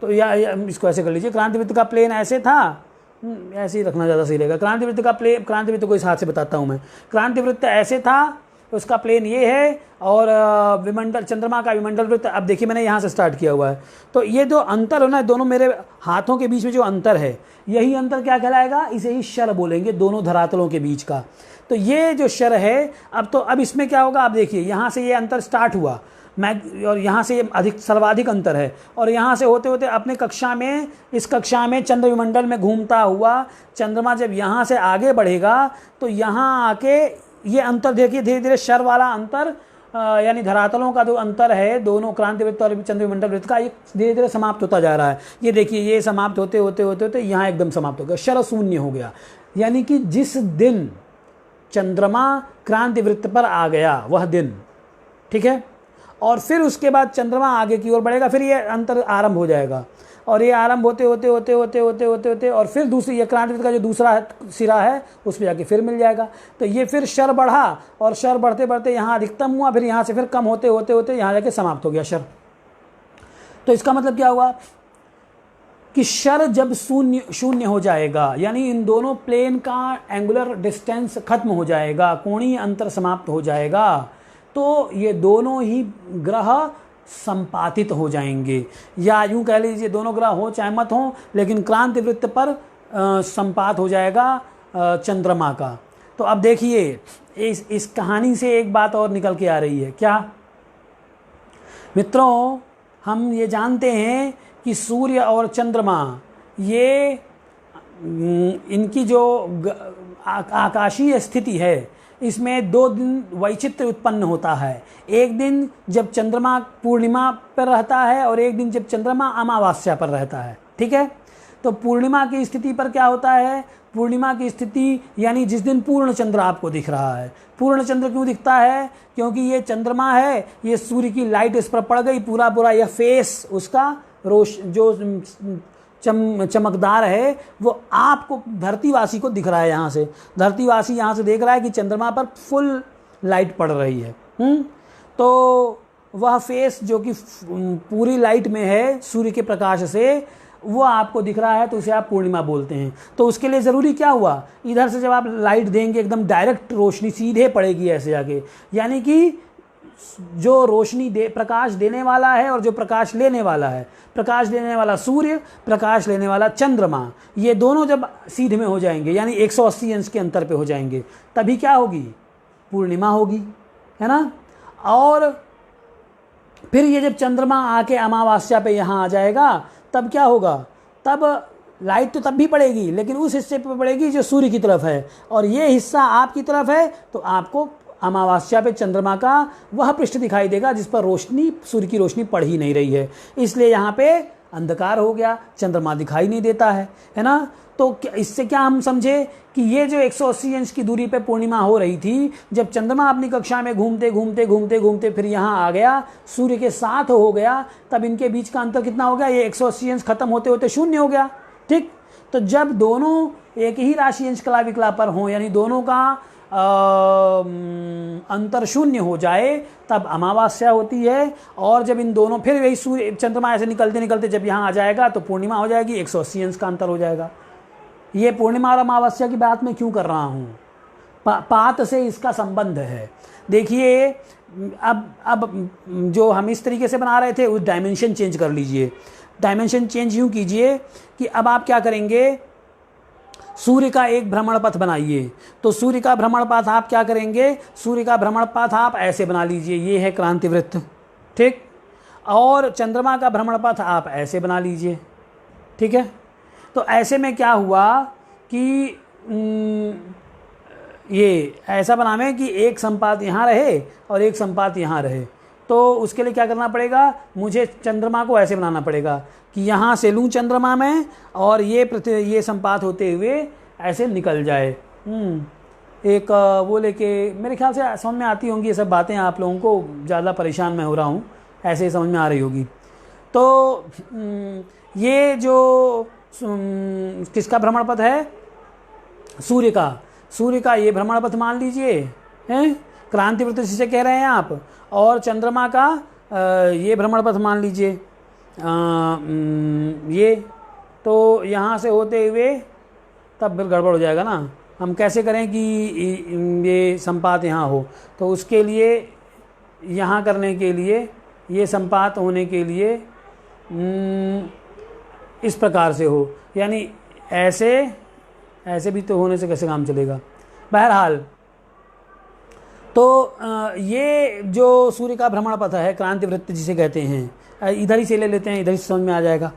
[SPEAKER 1] तो या इसको ऐसे कर लीजिए, क्रांतिवृत्त का प्लेन ऐसे था, ऐसे ही रखना ज़्यादा सही रहेगा। क्रांतिवृत्त का प्लेन, क्रांतिवृत्त को इस हाथ से बताता हूँ मैं, क्रांतिवृत्त ऐसे था, उसका प्लेन ये है, और विमंडल, चंद्रमा का विमंडल वृत्त, अब देखिए मैंने यहाँ से स्टार्ट किया हुआ है। तो ये जो अंतर है ना, दोनों मेरे हाथों के बीच में जो अंतर है, यही अंतर क्या कहलाएगा, इसे ही शर बोलेंगे, दोनों धरातलों के बीच का। तो ये जो शर है, अब इसमें क्या होगा, आप देखिए यहाँ से ये अंतर स्टार्ट हुआ, मैं, और यहाँ से अधिक सर्वाधिक अंतर है, और यहाँ से होते होते अपने कक्षा में, इस कक्षा में चंद्र विमंडल में घूमता हुआ चंद्रमा जब यहाँ से आगे बढ़ेगा तो यहाँ आके ये अंतर देखिए धीरे धीरे शर वाला अंतर, यानी धरातलों का जो अंतर है दोनों क्रांतिवृत्त और चंद्र विमंडल वृत्त का, ये धीरे धीरे समाप्त होता जा रहा है। ये देखिए, ये समाप्त होते होते होते होते यहाँ एकदम समाप्त हो गया, शर शून्य हो गया। यानी कि जिस दिन चंद्रमा क्रांतिवृत्त पर आ गया वह दिन, ठीक है, और फिर उसके बाद चंद्रमा आगे की ओर बढ़ेगा, फिर ये अंतर आरंभ हो जाएगा, और ये आरंभ होते होते होते होते होते होते होते और फिर दूसरी, ये क्रांतिवृत्त का जो दूसरा सिरा है उस पर जाके फिर मिल जाएगा। तो ये फिर शर बढ़ा और शर बढ़ते बढ़ते यहाँ अधिकतम हुआ, फिर यहाँ से फिर कम होते होते होते यहाँ जाके समाप्त हो गया शर। तो इसका मतलब क्या हुआ कि शर जब शून्य हो जाएगा, यानी इन दोनों प्लेन का एंगुलर डिस्टेंस खत्म हो जाएगा, कोणीय अंतर समाप्त हो जाएगा, तो ये दोनों ही ग्रह संपातित हो जाएंगे, या यूं कह लीजिए दोनों ग्रह हो चाहे मत हो, लेकिन क्रांतिवृत्त पर संपात हो जाएगा चंद्रमा का। तो अब देखिए इस कहानी से एक बात और निकल के आ रही है, क्या मित्रों, हम ये जानते हैं कि सूर्य और चंद्रमा ये इनकी जो आकाशीय स्थिति है, इसमें दो दिन वैचित्र्य उत्पन्न होता है। एक दिन जब चंद्रमा पूर्णिमा पर रहता है और एक दिन जब चंद्रमा अमावस्या पर रहता है, ठीक है। तो पूर्णिमा की स्थिति पर क्या होता है, पूर्णिमा की स्थिति यानी जिस दिन पूर्ण चंद्र आपको दिख रहा है। पूर्ण चंद्र क्यों दिखता है, क्योंकि ये चंद्रमा है, ये सूर्य की लाइट इस पर पड़ गई, पूरा पूरा यह फेस उसका जो चमकदार है वो आपको धरतीवासी को दिख रहा है। यहाँ से धरतीवासी यहाँ से देख रहा है कि चंद्रमा पर फुल लाइट पड़ रही है। तो वह फेस जो कि पूरी लाइट में है सूर्य के प्रकाश से, वो आपको दिख रहा है, तो उसे आप पूर्णिमा बोलते हैं। तो उसके लिए ज़रूरी क्या हुआ, इधर से जब आप लाइट देंगे एकदम डायरेक्ट रोशनी सीधे पड़ेगी ऐसे जाके, यानी कि जो रोशनी प्रकाश देने वाला है और जो प्रकाश लेने वाला है, प्रकाश देने वाला सूर्य, प्रकाश लेने वाला चंद्रमा, ये दोनों जब सीधे में हो जाएंगे यानी 180 अंश के अंतर पे हो जाएंगे, तभी क्या होगी, पूर्णिमा होगी, है ना। और फिर ये जब चंद्रमा आके अमावस्या पे यहाँ आ जाएगा, तब क्या होगा, तब लाइट तो तब भी पड़ेगी, लेकिन उस हिस्से पे पड़ेगी जो सूर्य की तरफ है, और ये हिस्सा आपकी तरफ है, तो आपको अमावस्या पे चंद्रमा का वह पृष्ठ दिखाई देगा जिस पर रोशनी, सूर्य की रोशनी पड़ ही नहीं रही है, इसलिए यहाँ पे अंधकार हो गया, चंद्रमा दिखाई नहीं देता है ना। तो इससे क्या हम समझे कि ये जो 180 अंश की दूरी पे पूर्णिमा हो रही थी, जब चंद्रमा अपनी कक्षा में घूमते घूमते घूमते घूमते फिर यहाँ आ गया, सूर्य के साथ हो गया, तब इनके बीच का अंतर कितना हो गया, ये 180 अंश खत्म होते होते शून्य हो गया, ठीक। तो जब दोनों एक ही राशि अंश कला विकला पर हों, यानी दोनों का अंतर शून्य हो जाए तब अमावस्या होती है। और जब इन दोनों फिर वही सूर्य चंद्रमा ऐसे निकलते निकलते जब यहाँ आ जाएगा तो पूर्णिमा हो जाएगी, 180 अंश का अंतर हो जाएगा। ये पूर्णिमा और अमावस्या की बात मैं क्यों कर रहा हूँ? पात से इसका संबंध है। देखिए अब जो हम इस तरीके से बना रहे थे उस डायमेंशन चेंज कर लीजिए। डायमेंशन चेंज यूँ कीजिए कि अब आप क्या करेंगे, सूर्य का एक भ्रमण पथ बनाइए। तो सूर्य का भ्रमण पथ आप क्या करेंगे, सूर्य का भ्रमण पथ आप ऐसे बना लीजिए, ये है क्रांति वृत्त, ठीक। और चंद्रमा का भ्रमण पथ आप ऐसे बना लीजिए, ठीक है। तो ऐसे में क्या हुआ कि ये ऐसा बनावें कि एक संपात यहाँ रहे और एक संपात यहाँ रहे। तो उसके लिए क्या करना पड़ेगा, मुझे चंद्रमा को ऐसे बनाना पड़ेगा कि यहाँ से लूँ चंद्रमा में और ये संपात होते हुए ऐसे निकल जाए। एक वो लेके मेरे ख्याल से समझ में आती होंगी ये सब बातें, आप लोगों को ज़्यादा परेशान मैं हो रहा हूँ, ऐसे ही समझ में आ रही होगी। तो ये जो किसका भ्रमण पथ है, सूर्य का ये भ्रमण पथ मान लीजिए, हैं, क्रांति वृत्त जिसे कह रहे हैं आप। और चंद्रमा का ये भ्रमण पथ मान लीजिए, ये तो यहाँ से होते हुए तब फिर गड़बड़ हो जाएगा ना। हम कैसे करें कि ये संपात यहाँ हो, तो उसके लिए यहाँ करने के लिए, ये संपात होने के लिए इस प्रकार से हो, यानी ऐसे भी तो होने से कैसे काम चलेगा। बहरहाल तो ये जो सूर्य का भ्रमण पथ है, क्रांति वृत्त जिसे कहते हैं, इधर ही से ले लेते हैं, इधर ही समझ में आ जाएगा।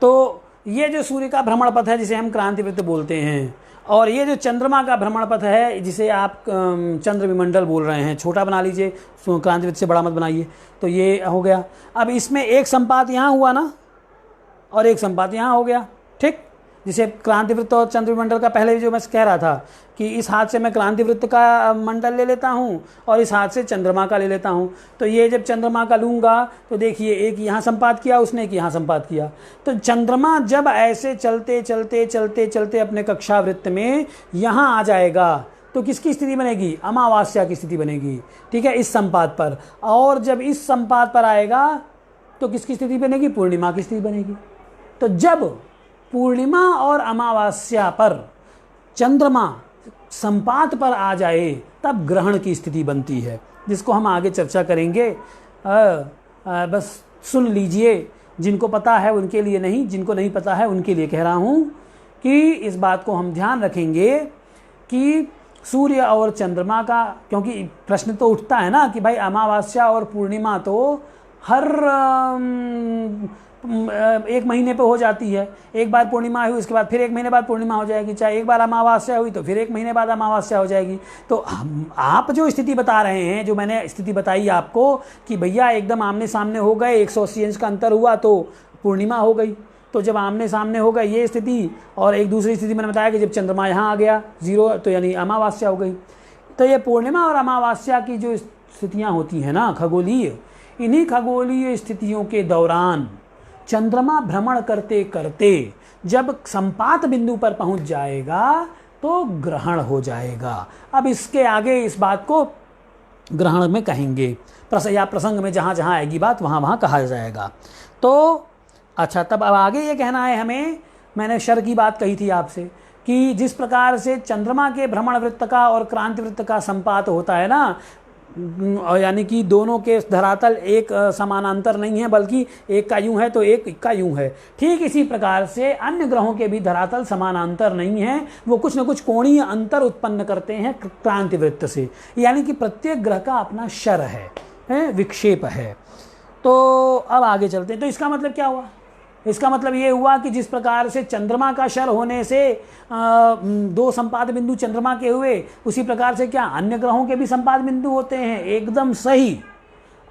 [SPEAKER 1] तो ये जो सूर्य का भ्रमण पथ है जिसे हम क्रांति वृत्त बोलते हैं, और ये जो चंद्रमा का भ्रमण पथ है जिसे आप चंद्र विमंडल बोल रहे हैं, छोटा बना लीजिए, क्रांति वृत्त से बड़ा मत बनाइए। तो ये हो गया। अब इसमें एक संपात यहाँ हुआ ना और एक संपात यहाँ हो गया, ठीक। जिसे क्रांति वृत्त और चंद्र विमंडल का पहले जो मैं कह रहा था कि इस हाथ से मैं क्रांति वृत्त का मंडल ले लेता हूँ और इस हाथ से चंद्रमा का ले लेता हूँ। तो ये जब चंद्रमा का लूँगा तो देखिए एक यहाँ संपात किया उसने, एक यहाँ संपात किया। तो चंद्रमा जब ऐसे चलते चलते चलते चलते अपने कक्षा वृत्त में यहाँ आ जाएगा तो किसकी स्थिति बनेगी, अमावस्या की स्थिति बनेगी, ठीक है, इस संपात पर। और जब इस संपात पर आएगा तो किसकी स्थिति बनेगी, पूर्णिमा की स्थिति बनेगी। तो जब पूर्णिमा और अमावस्या पर चंद्रमा संपात पर आ जाए तब ग्रहण की स्थिति बनती है, जिसको हम आगे चर्चा करेंगे। बस सुन लीजिए, जिनको पता है उनके लिए नहीं, जिनको नहीं पता है उनके लिए कह रहा हूँ कि इस बात को हम ध्यान रखेंगे कि सूर्य और चंद्रमा का, क्योंकि प्रश्न तो उठता है ना कि भाई अमावस्या और पूर्णिमा तो हर एक महीने पे हो जाती है। एक बार पूर्णिमा हुई उसके बाद फिर एक महीने बाद पूर्णिमा हो जाएगी, चाहे एक बार अमावस्या हुई तो फिर एक महीने बाद अमावस्या हो जाएगी। तो आप जो स्थिति बता रहे हैं, जो मैंने स्थिति बताई आपको कि भैया एकदम आमने सामने हो गए, 180 अंश का अंतर हुआ तो पूर्णिमा हो गई। तो जब आमने सामने हो गए ये स्थिति, और एक दूसरी स्थिति मैंने बताया कि जब चंद्रमा यहाँ आ गया 0 तो यानी अमावस्या हो गई। तो ये पूर्णिमा और अमावस्या की जो स्थितियाँ होती हैं ना खगोलीय, इन्हीं खगोलीय स्थितियों के दौरान चंद्रमा भ्रमण करते करते जब संपात बिंदु पर पहुंच जाएगा तो ग्रहण हो जाएगा। अब इसके आगे इस बात को ग्रहण में कहेंगे, या प्रसंग में जहाँ जहाँ आएगी बात वहाँ वहाँ कहा जाएगा। तो अच्छा, तब अब आगे ये कहना है हमें, मैंने शर की बात कही थी आपसे कि जिस प्रकार से चंद्रमा के भ्रमण वृत्त का और क्रांति वृत्त का संपात होता है ना, यानी कि दोनों के धरातल एक समानांतर नहीं है, बल्कि एक का यूं है तो एक का यूं है। ठीक इसी प्रकार से अन्य ग्रहों के भी धरातल समानांतर नहीं है, वो कुछ न कुछ कोणीय अंतर उत्पन्न करते हैं क्रांति वृत्त से। यानी कि प्रत्येक ग्रह का अपना शर है, विक्षेप है। तो अब आगे चलते हैं। तो इसका मतलब क्या हुआ? इसका मतलब ये हुआ कि जिस प्रकार से चंद्रमा का शर होने से 2 संपात बिंदु चंद्रमा के हुए, उसी प्रकार से क्या अन्य ग्रहों के भी संपात बिंदु होते हैं? एकदम सही,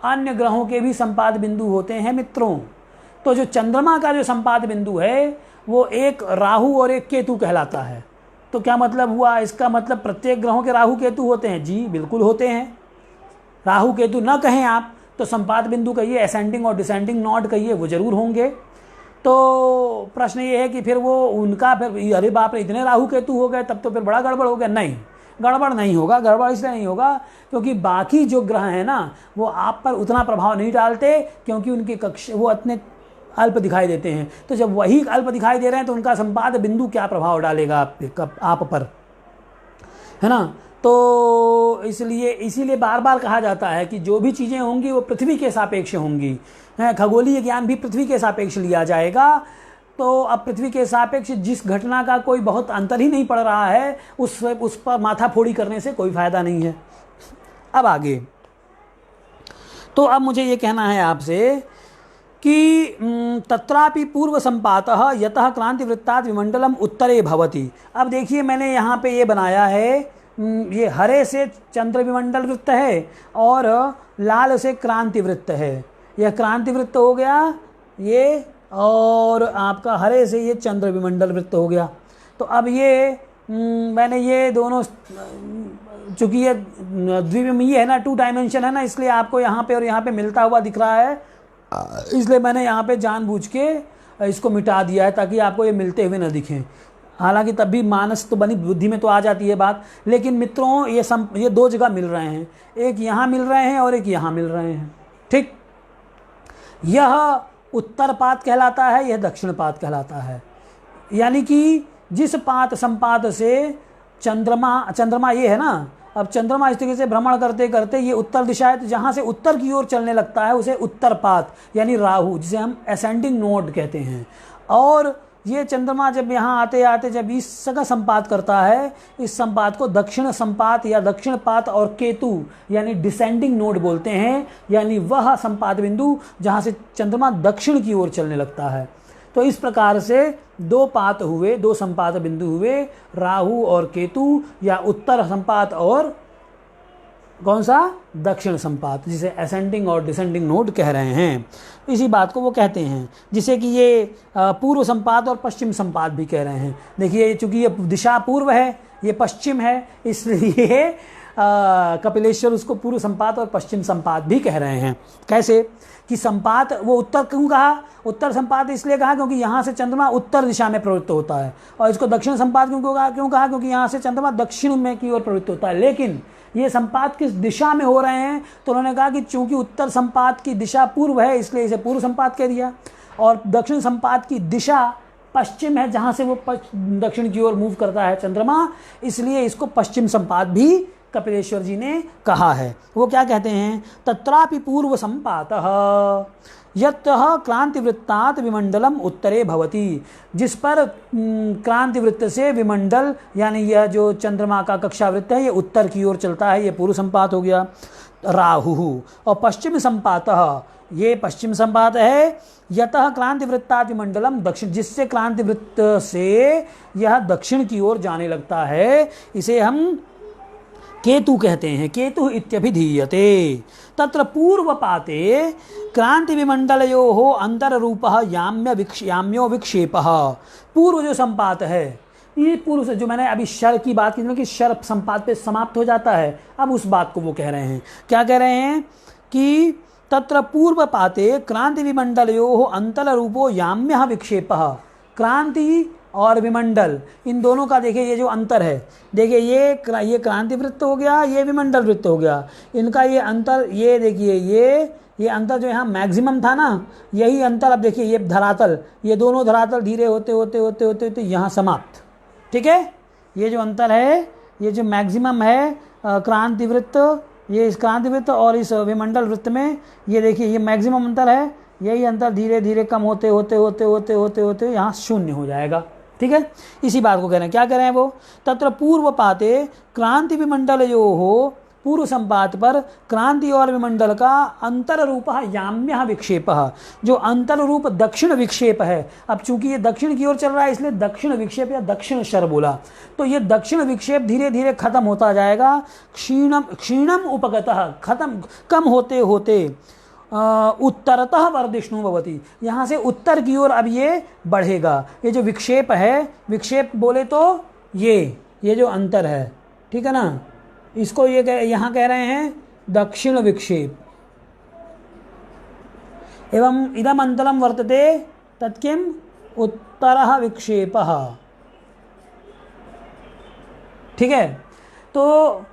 [SPEAKER 1] अन्य ग्रहों के भी संपात बिंदु होते हैं मित्रों। तो जो चंद्रमा का जो संपात बिंदु है वो एक राहु और एक केतु कहलाता है। तो क्या मतलब हुआ? इसका मतलब प्रत्येक ग्रहों के राहु केतु होते हैं? जी बिल्कुल होते हैं। राहु केतु न कहें आप तो संपात बिंदु कहिए, असेंडिंग और डिसेंडिंग नॉड कहिए, वो जरूर होंगे। तो प्रश्न ये है कि फिर वो उनका फिर अरे बाप रे इतने राहु केतु हो गए, तब तो फिर बड़ा गड़बड़ हो गया। नहीं, गड़बड़ नहीं होगा। गड़बड़ इसलिए नहीं होगा क्योंकि बाकी जो ग्रह हैं ना वो आप पर उतना प्रभाव नहीं डालते, क्योंकि उनके कक्ष वो इतने अल्प दिखाई देते हैं। तो जब वही अल्प दिखाई दे रहे हैं तो उनका संपात बिंदु क्या प्रभाव डालेगा आप पर, है ना। तो इसीलिए बार बार कहा जाता है कि जो भी चीज़ें होंगी वो पृथ्वी के सापेक्ष होंगी। खगोलीय ज्ञान भी पृथ्वी के सापेक्ष लिया जाएगा। तो अब पृथ्वी के सापेक्ष जिस घटना का कोई बहुत अंतर ही नहीं पड़ रहा है उस पर माथा फोड़ी करने से कोई फायदा नहीं है। अब आगे, तो अब मुझे ये कहना है आपसे कि तत्रापि पूर्व संपातः यतः क्रांति वृत्तात् विमंडलम उत्तरे भवति। अब देखिए मैंने यहाँ पे ये बनाया है, ये हरे से चंद्र विमंडल वृत्त है और लाल से क्रांति वृत्त है। यह क्रांति वृत्त हो गया ये, और आपका हरे से ये चंद्र विमंडल वृत्त हो गया। तो अब ये मैंने ये दोनों, चूंकि ये द्विविमीय है ना, 2 डायमेंशन है ना, इसलिए आपको यहाँ पे और यहाँ पे मिलता हुआ दिख रहा है, इसलिए मैंने यहाँ पे जानबूझ के इसको मिटा दिया है ताकि आपको ये मिलते हुए न दिखें। हालांकि तब भी मानस तो बनी बुद्धि में तो आ जाती है बात, लेकिन मित्रों ये 2 जगह मिल रहे हैं, एक यहाँ मिल रहे हैं और एक यहाँ मिल रहे हैं। ठीक, यह उत्तर पात कहलाता है, यह दक्षिण पात कहलाता है। यानी कि जिस पात संपात से चंद्रमा ये है ना, अब चंद्रमा इस तरीके से भ्रमण करते करते ये उत्तर दिशा है, तो जहाँ से उत्तर की ओर चलने लगता है उसे उत्तर पात यानी राहु, जिसे हम असेंडिंग नोड कहते हैं। और ये चंद्रमा जब यहाँ आते आते जब इस जगह संपात करता है, इस संपात को दक्षिण संपात या दक्षिण पात और केतु यानी डिसेंडिंग नोड बोलते हैं, यानी वह संपात बिंदु जहाँ से चंद्रमा दक्षिण की ओर चलने लगता है। तो इस प्रकार से 2 पात हुए, 2 संपात बिंदु हुए, राहु और केतु, या उत्तर संपात और कौन सा दक्षिण संपात, जिसे असेंडिंग और डिसेंडिंग नोड कह रहे हैं। इसी बात को वो कहते हैं, जिसे कि ये पूर्व संपात और पश्चिम संपात भी कह रहे हैं। देखिए चूंकि ये दिशा पूर्व है, ये पश्चिम है, इसलिए कपिलेश्वर उसको पूर्व संपात और पश्चिम संपात भी कह रहे हैं। कैसे कि संपात वो उत्तर क्यों कहा, उत्तर संपात इसलिए कहा क्योंकि यहाँ से चंद्रमा उत्तर दिशा में प्रवृत्त होता है, और इसको दक्षिण संपात क्यों कहा क्योंकि यहाँ से चंद्रमा दक्षिण में की ओर प्रवृत्त होता है। लेकिन ये संपात किस दिशा में हो रहे हैं, तो उन्होंने कहा कि चूंकि उत्तर संपात की दिशा पूर्व है इसलिए इसे पूर्व संपात कह दिया, और दक्षिण संपात की दिशा पश्चिम है जहाँ से वो दक्षिण की ओर मूव करता है चंद्रमा, इसलिए इसको पश्चिम संपात भी कपिलेश्वर जी ने कहा है। वो क्या कहते हैं, तत्रापि पूर्व संपातः यतः क्रांति वृत्तात् विमंडलम उत्तरे भवति, जिस पर क्रांति वृत्त से विमंडल यानी यह जो चंद्रमा का कक्षा वृत्त है ये उत्तर की ओर चलता है, ये पूर्व संपात हो गया राहु। और पश्चिम संपातः, ये पश्चिम संपात है, यतः क्रांति वृत्तात् विमंडलम दक्षिण, जिससे क्रांति वृत्त से यह दक्षिण की ओर जाने लगता है, इसे हम केतु कहते हैं। केतु इत्यभिधीयते। तत्र पूर्वपाते क्रांति विमंडलयोः अंतररूपः याम्यो विक्षेपः। पूर्व जो संपात है, ये पूर्व से जो मैंने अभी शर की बात की कि शर संपात पे समाप्त हो जाता है, अब उस बात को वो कह रहे हैं। क्या कह रहे हैं कि तत्र पूर्वपाते क्रांति विमंडलयोः अंतररूपो याम्यः विक्षेपः। क्रांति और विमंडल इन दोनों का देखिए ये जो अंतर है, देखिए ये क्रांति वृत्त हो गया, ये विमंडल वृत्त हो गया, इनका ये अंतर, ये देखिए ये अंतर जो यहाँ मैक्सिमम था ना, यही अंतर अब देखिए ये धरातल, ये दोनों धरातल धीरे होते होते होते होते होते यहाँ समाप्त। ठीक है, ये जो अंतर है, ये जो मैक्सिमम है क्रांति वृत्त, ये इस क्रांति वृत्त और इस विमंडल वृत्त में, ये देखिए ये मैक्सिमम अंतर है, यही अंतर धीरे धीरे कम होते होते होते होते होते होते यहाँ शून्य हो जाएगा। ठीक है, इसी बात को कह रहे हैं। क्या कह रहे हैं वो, तत्र पूर्व पाते क्रांति विमंडल यो हो, पूर्व संपात पर क्रांति और विमंडल का अंतर रूप याम्य विक्षेप, जो अंतर रूप दक्षिण विक्षेप है। अब चूंकि ये दक्षिण की ओर चल रहा है इसलिए दक्षिण विक्षेप या दक्षिण शर बोला, तो ये दक्षिण विक्षेप धीरे धीरे खत्म होता जाएगा। क्षीणम उपगतः, खत्म कम होते होते उत्तरतः वर्धिष्णु भवति, यहाँ से उत्तर की ओर अब ये बढ़ेगा। ये जो विक्षेप है, विक्षेप बोले तो ये जो अंतर है, ठीक है ना, इसको ये यहाँ कह रहे हैं दक्षिण विक्षेप। एवं इदम अंतरम वर्तते तत्किम उत्तरः विक्षेपः। ठीक है, तो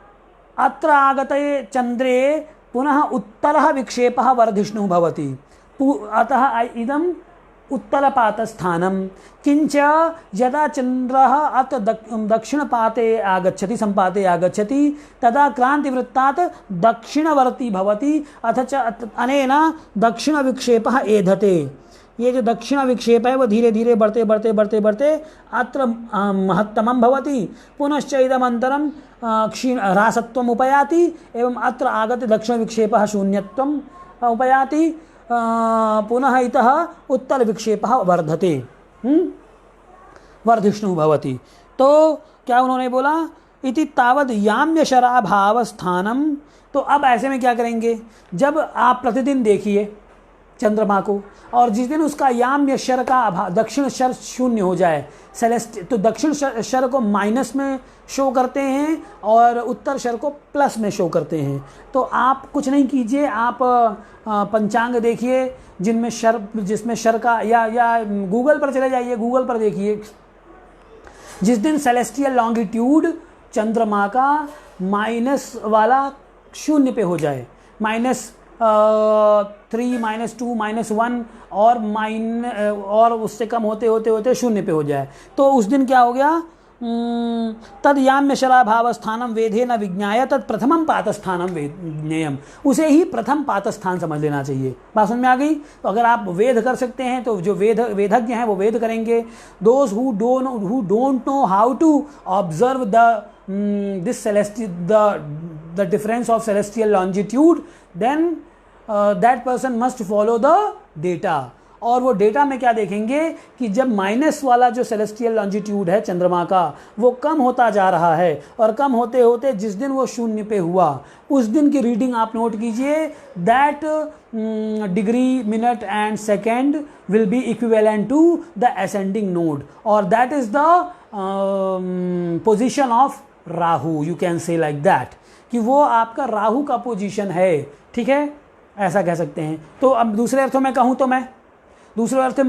[SPEAKER 1] अत्र आगते चंद्रे पुनः उत्तरः विक्षेपः वर्धिष्णुः भवति। अतः इदम् उत्तरपातस्थानं। किंच यदा चंद्रः अत्र दक्षिणपाते आगच्छति, संपाते आगच्छति, तदा क्रांतिवृत्तात् दक्षिणवर्ती भवति। अथ च अनेन दक्षिणविक्षेपः एधते। ये जो दक्षिण विक्षेप है वो धीरे धीरे बढ़ते बढ़ते बढ़ते बढ़ते अत्र महत्तमं भवति। पुनश्च इदमन्तरं क्षीण ह्रासत्वम् उपयाति एवं अत्र आगत्य दक्षिण विक्षेपः शून्यत्वम् उपयाति। पुनः इतः उत्तर विक्षेपः वर्धते, वर्धिष्णुः भवति। तो क्या उन्होंने बोला, इति तावद् याम्यशराभावस्थानम। तो अब ऐसे में क्या करेंगे, जब आप प्रतिदिन देखिए चंद्रमा को, और जिस दिन उसका याम्य शर का अभाव, दक्षिण शर शून्य हो जाए, सेलेस्ट तो दक्षिण शर को माइनस में शो करते हैं और उत्तर शर को प्लस में शो करते हैं। तो आप कुछ नहीं कीजिए, आप पंचांग देखिए जिसमें शर का, या गूगल पर चले जाइए, गूगल पर देखिए जिस दिन सेलेस्टियल लॉन्गिट्यूड चंद्रमा का माइनस वाला शून्य पे हो जाए, -3, -2, -1 और उससे कम होते होते होते शून्य पे हो जाए, तो उस दिन क्या हो गया, तद याम्य शराभावस्थानम वेधे न विज्ञाय तद प्रथमम पातस्थानम वेदनेयम। उसे ही प्रथम पातस्थान समझ लेना चाहिए। बात समझ में आ गई। तो अगर आप वेद कर सकते हैं तो जो वेदज्ञ हैं वो वेद करेंगे। Those who don't know how to observe the difference of celestial longitude, then that person must follow the data। और वो डेटा में क्या देखेंगे कि जब माइनस वाला जो सेलेस्टियल लॉन्जिट्यूड है चंद्रमा का वो कम होता जा रहा है, और कम होते होते जिस दिन वो शून्य पे हुआ उस दिन की रीडिंग आप नोट कीजिए, that degree, minute and second will be equivalent to the ascending node, और that is the position of Rahu. You can say like that, कि वो आपका राहु का पोजीशन है। ठीक है, ऐसा कह सकते हैं। तो अब दूसरे अर्थों में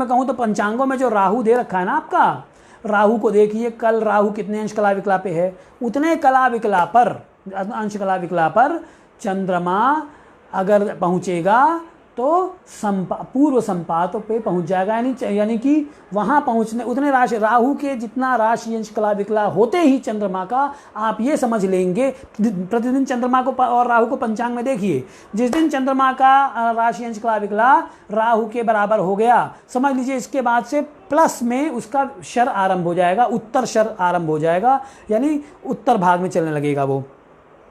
[SPEAKER 1] कहूँ तो पंचांगों में जो राहु दे रखा है ना आपका, राहु को देखिए, कल राहु कितने अंश कला विकला पे है, उतने कला विकला पर, अंश कला विकला पर चंद्रमा अगर पहुँचेगा तो पूर्व संपात पे पहुंच जाएगा, यानी कि वहां पहुंचने उतने राशि, राहु के जितना राशि अंश कला विकला होते ही चंद्रमा का आप ये समझ लेंगे। प्रतिदिन चंद्रमा को और राहु को पंचांग में देखिए, जिस दिन चंद्रमा का राशि अंश कला विकला राहु के बराबर हो गया, समझ लीजिए इसके बाद से प्लस में उसका शर आरंभ हो जाएगा, उत्तर शर आरंभ हो जाएगा, यानी उत्तर भाग में चलने लगेगा, वो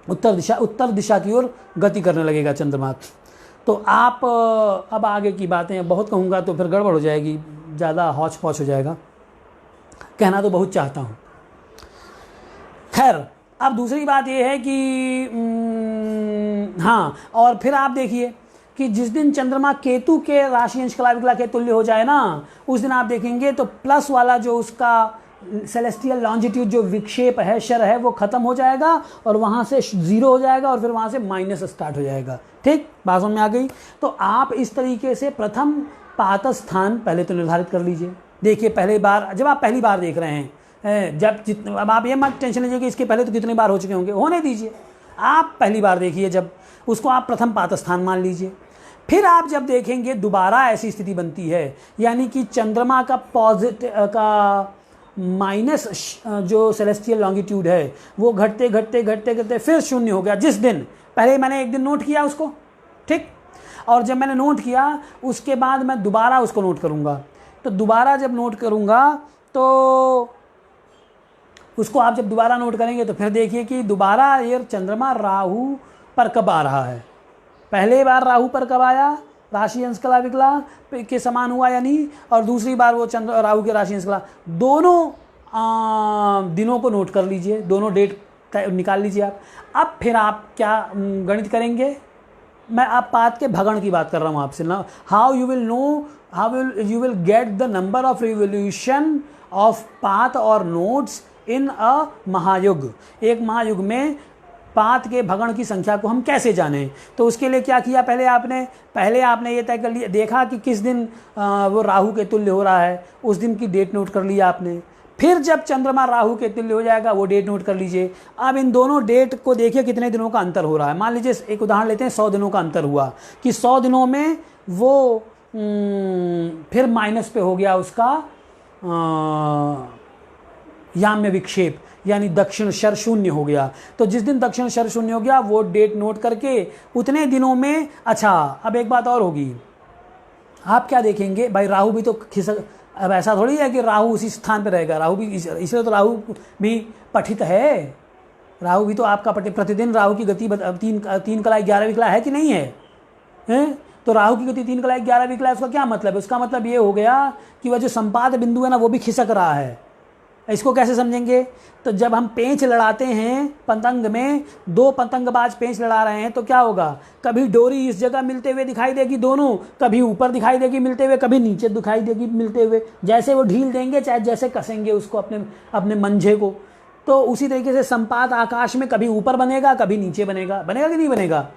[SPEAKER 1] उत्तर दिशा की ओर गति करने लगेगा चंद्रमा। तो आप अब आगे की बातें बहुत कहूँगा तो फिर गड़बड़ हो जाएगी, ज़्यादा हौच पौच हो जाएगा, कहना तो बहुत चाहता हूँ। खैर, अब दूसरी बात ये है कि हाँ, और फिर आप देखिए कि जिस दिन चंद्रमा केतु के राशि अंश कला विकला के तुल्य हो जाए ना, उस दिन आप देखेंगे तो प्लस वाला जो उसका सेलेस्टियल लॉन्जिट्यूड जो विक्षेप है, शर है, वो खत्म हो जाएगा और वहाँ से 0 हो जाएगा और फिर वहाँ से माइनस स्टार्ट हो जाएगा। ठीक, बात समझ में आ गई। तो आप इस तरीके से प्रथम पात स्थान पहले तो निर्धारित कर लीजिए। देखिए पहली बार, जब आप पहली बार देख रहे हैं, अब आप ये मत टेंशन लीजिए कि इसके पहले तो कितनी बार हो चुके होंगे, होने दीजिए। आप पहली बार देखिए, जब उसको आप प्रथम पात स्थान मान लीजिए। फिर आप जब देखेंगे दोबारा ऐसी स्थिति बनती है, यानी कि चंद्रमा का का माइनस जो सेलेस्टियल लॉन्गिट्यूड है वो घटते घटते घटते घटते फिर शून्य हो गया, जिस दिन पहले मैंने एक दिन नोट किया उसको, ठीक, और जब मैंने नोट किया उसके बाद मैं दोबारा उसको नोट करूँगा। तो दोबारा जब नोट करूँगा तो उसको आप जब दोबारा नोट करेंगे तो फिर देखिए कि दोबारा ये चंद्रमा राहु पर कब आ रहा है। पहले बार राहु पर कब आया, राशि अंश कला विकला के समान हुआ या नहीं, और दूसरी बार वो राहु के राशि अंश कला, दोनों दिनों को नोट कर लीजिए, दोनों डेट निकाल लीजिए आप। अब फिर आप क्या गणित करेंगे, मैं आप पात के भगण की बात कर रहा हूँ आपसे ना, how you will get the number of revolution of पात और नोड्स इन अ महायुग। एक महायुग में पात के भगण की संख्या को हम कैसे जानें। तो उसके लिए क्या किया, पहले आपने ये तय कर लिया, देखा कि किस दिन वो राहु के तुल्य हो रहा है, उस दिन की डेट नोट कर लिया आपने। फिर जब चंद्रमा राहु के तुल्य हो जाएगा, वो डेट नोट कर लीजिए। अब इन दोनों डेट को देखिए कितने दिनों का अंतर हो रहा है। मान लीजिए एक उदाहरण लेते हैं, 100 दिनों का अंतर हुआ कि 100 दिनों में वो फिर माइनस पे हो गया उसका याम्य विक्षेप, यानी दक्षिण शर शून्य हो गया। तो जिस दिन दक्षिण शर शून्य हो गया वो डेट नोट करके उतने दिनों में, अच्छा अब एक बात और होगी, आप क्या देखेंगे भाई, राहु भी तो खिसक, अब ऐसा थोड़ी है कि राहु उसी स्थान पर रहेगा, राहु भी इसलिए तो राहु भी पठित है, राहु भी तो आपका प्रतिदिन राहु की गति 3 कला 11 विकला है कि नहीं है? तो राहु की गति 3 कला 11 विकला है, उसका क्या मतलब है? उसका मतलब ये हो गया कि वह जो संपात बिंदु है ना वो भी खिसक रहा है। इसको कैसे समझेंगे? तो जब हम पेंच लड़ाते हैं पतंग में, 2 पतंगबाज पेंच लड़ा रहे हैं तो क्या होगा, कभी डोरी इस जगह मिलते हुए दिखाई देगी दोनों, कभी ऊपर दिखाई देगी मिलते हुए, कभी नीचे दिखाई देगी मिलते हुए, जैसे वो ढील देंगे चाहे जैसे कसेंगे उसको अपने मंझे को। तो उसी तरीके से संपात आकाश में कभी ऊपर बनेगा कभी नीचे बनेगा, बनेगा कि नहीं बनेगा?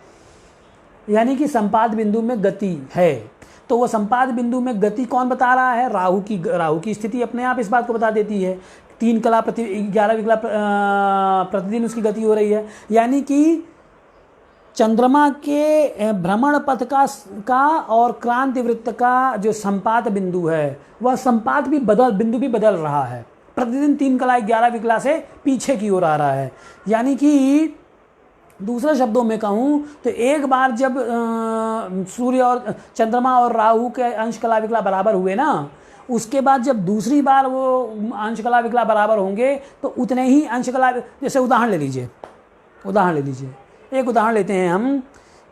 [SPEAKER 1] यानी कि संपात बिंदु में गति है। तो वो संपात बिंदु में गति कौन बता रहा है? राहु की स्थिति अपने आप इस बात को बता देती है। 3 कला 11 विकला प्रतिदिन उसकी गति हो रही है। यानी कि चंद्रमा के भ्रमण पथ का और क्रांति वृत्त का जो संपात बिंदु है, वह संपात बिंदु भी बदल रहा है, प्रतिदिन 3 कला 11 विकला से पीछे की ओर आ रहा है। यानी कि दूसरे शब्दों में कहूँ तो एक बार जब सूर्य और चंद्रमा और राहु के अंश कला विकला बराबर हुए ना, उसके बाद जब दूसरी बार वो अंश कला विकला बराबर होंगे तो उतने ही अंश कला, जैसे उदाहरण ले लीजिए, एक उदाहरण लेते हैं हम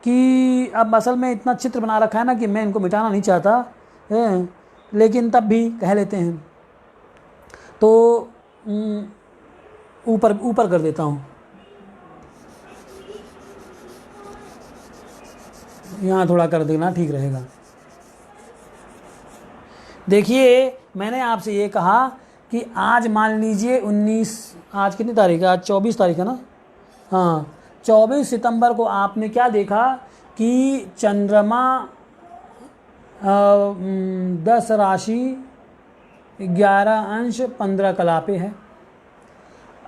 [SPEAKER 1] कि अब असल में इतना चित्र बना रखा है ना कि मैं इनको मिटाना नहीं चाहता है, लेकिन तब भी कह लेते हैं। तो ऊपर कर देता हूँ, यहाँ थोड़ा कर देना ठीक रहेगा। देखिए मैंने आपसे ये कहा कि आज मान लीजिए 19, आज कितनी तारीख है? आज 24 तारीख है ना? हाँ, 24 सितंबर को आपने क्या देखा कि चंद्रमा 10 राशि 11 अंश 15 कला पे है,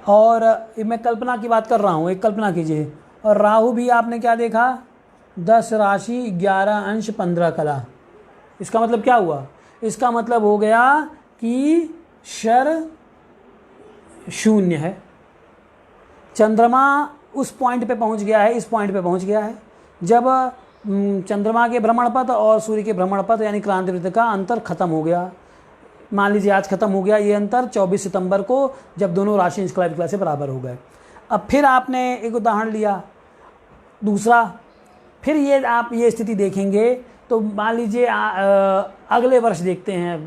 [SPEAKER 1] और मैं कल्पना की बात कर रहा हूँ, एक कल्पना कीजिए। और राहु भी आपने क्या देखा? 10 राशि 11 अंश 15 कला। इसका मतलब क्या हुआ? इसका मतलब हो गया कि शर शून्य है, चंद्रमा उस पॉइंट पे पहुंच गया है, इस पॉइंट पे पहुंच गया है जब चंद्रमा के भ्रमण पथ और सूर्य के भ्रमण पथ यानी क्रांति वृत्त का अंतर खत्म हो गया। मान लीजिए आज खत्म हो गया ये अंतर 24 सितंबर को, जब दोनों राशि अंश कला विकला से बराबर हो गए। अब फिर आपने एक उदाहरण लिया दूसरा, फिर ये आप ये स्थिति देखेंगे तो मान लीजिए अगले वर्ष देखते हैं,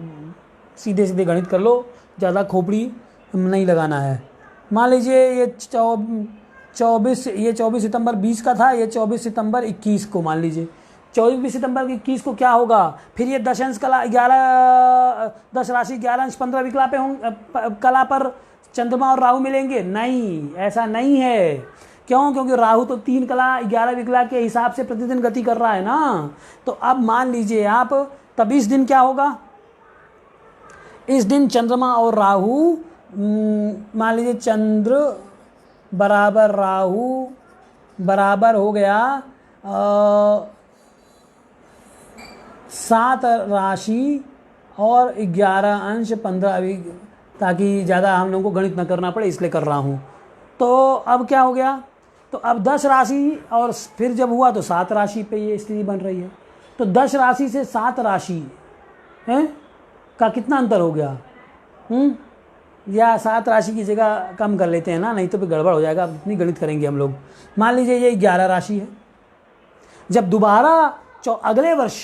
[SPEAKER 1] सीधे सीधे गणित कर लो, ज़्यादा खोपड़ी नहीं लगाना है। मान लीजिए ये 24 सितंबर 20 का था, ये 24 सितंबर 21 को मान लीजिए। 24 सितंबर 21 को क्या होगा? फिर ये 10 अंश कला 10 राशि 11 अंश 15 विकला पे होंगे, कला पर चंद्रमा और राहु मिलेंगे? नहीं, ऐसा नहीं है। क्यों? क्योंकि राहु तो 3 कला 11 विकला के हिसाब से प्रतिदिन गति कर रहा है ना। तो अब मान लीजिए आप, तब इस दिन क्या होगा? इस दिन चंद्रमा और राहु, मान लीजिए चंद्र बराबर राहु बराबर हो गया 7 राशि और 11 अंश 15, ताकि ज़्यादा हम लोगों को गणित न करना पड़े इसलिए कर रहा हूँ। तो अब क्या हो गया? तो अब 10 राशि और फिर जब हुआ तो 7 राशि पे ये स्थिति बन रही है। तो 10 राशि से 7 राशि का कितना अंतर हो गया? या 7 राशि की जगह कम कर लेते हैं ना, नहीं तो फिर गड़बड़ हो जाएगा। अब इतनी गणित करेंगे हम लोग। मान लीजिए ये 11 राशि है। जब दोबारा अगले वर्ष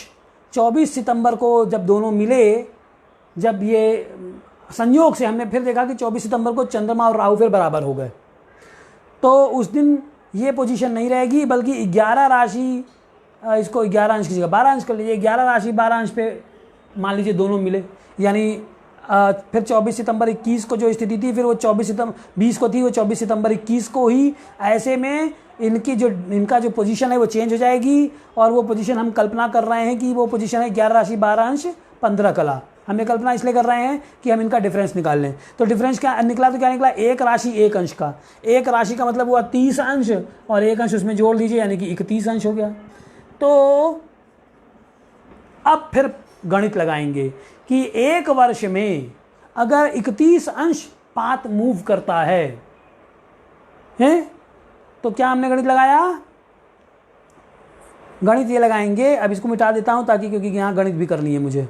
[SPEAKER 1] 24 सितंबर को जब दोनों मिले, जब ये संयोग से हमने फिर देखा कि 24 सितंबर को चंद्रमा और राहु फिर बराबर हो गए, तो उस दिन ये पोजीशन नहीं रहेगी, बल्कि 11 राशि, इसको 11 अंश की जगह 12 अंश कर लीजिए। 11 राशि 12 अंश पे मान लीजिए दोनों मिले, यानी फिर 24 सितंबर 21 को जो स्थिति थी, फिर वो 24 सितंबर 20 को थी, वो 24 सितंबर 21 को ही। ऐसे में इनका जो पोजीशन है वो चेंज हो जाएगी, और वो पोजीशन हम कल्पना कर रहे हैं कि वो पोजीशन है 11 राशि 12 अंश 15 कला। हमें कल्पना इसलिए कर रहे हैं कि हम इनका डिफरेंस निकाल लें। तो डिफरेंस क्या निकला, तो क्या निकला, एक राशि एक अंश का। एक राशि का मतलब हुआ 30 अंश और एक अंश उसमें जोड़ दीजिए यानी कि 31 अंश हो गया। तो अब फिर गणित लगाएंगे कि एक वर्ष में अगर 31 अंश पात मूव करता है तो क्या हमने गणित लगाया, गणित ये लगाएंगे। अब इसको मिटा देता हूं ताकि, क्योंकि यहाँ गणित भी करनी है मुझे।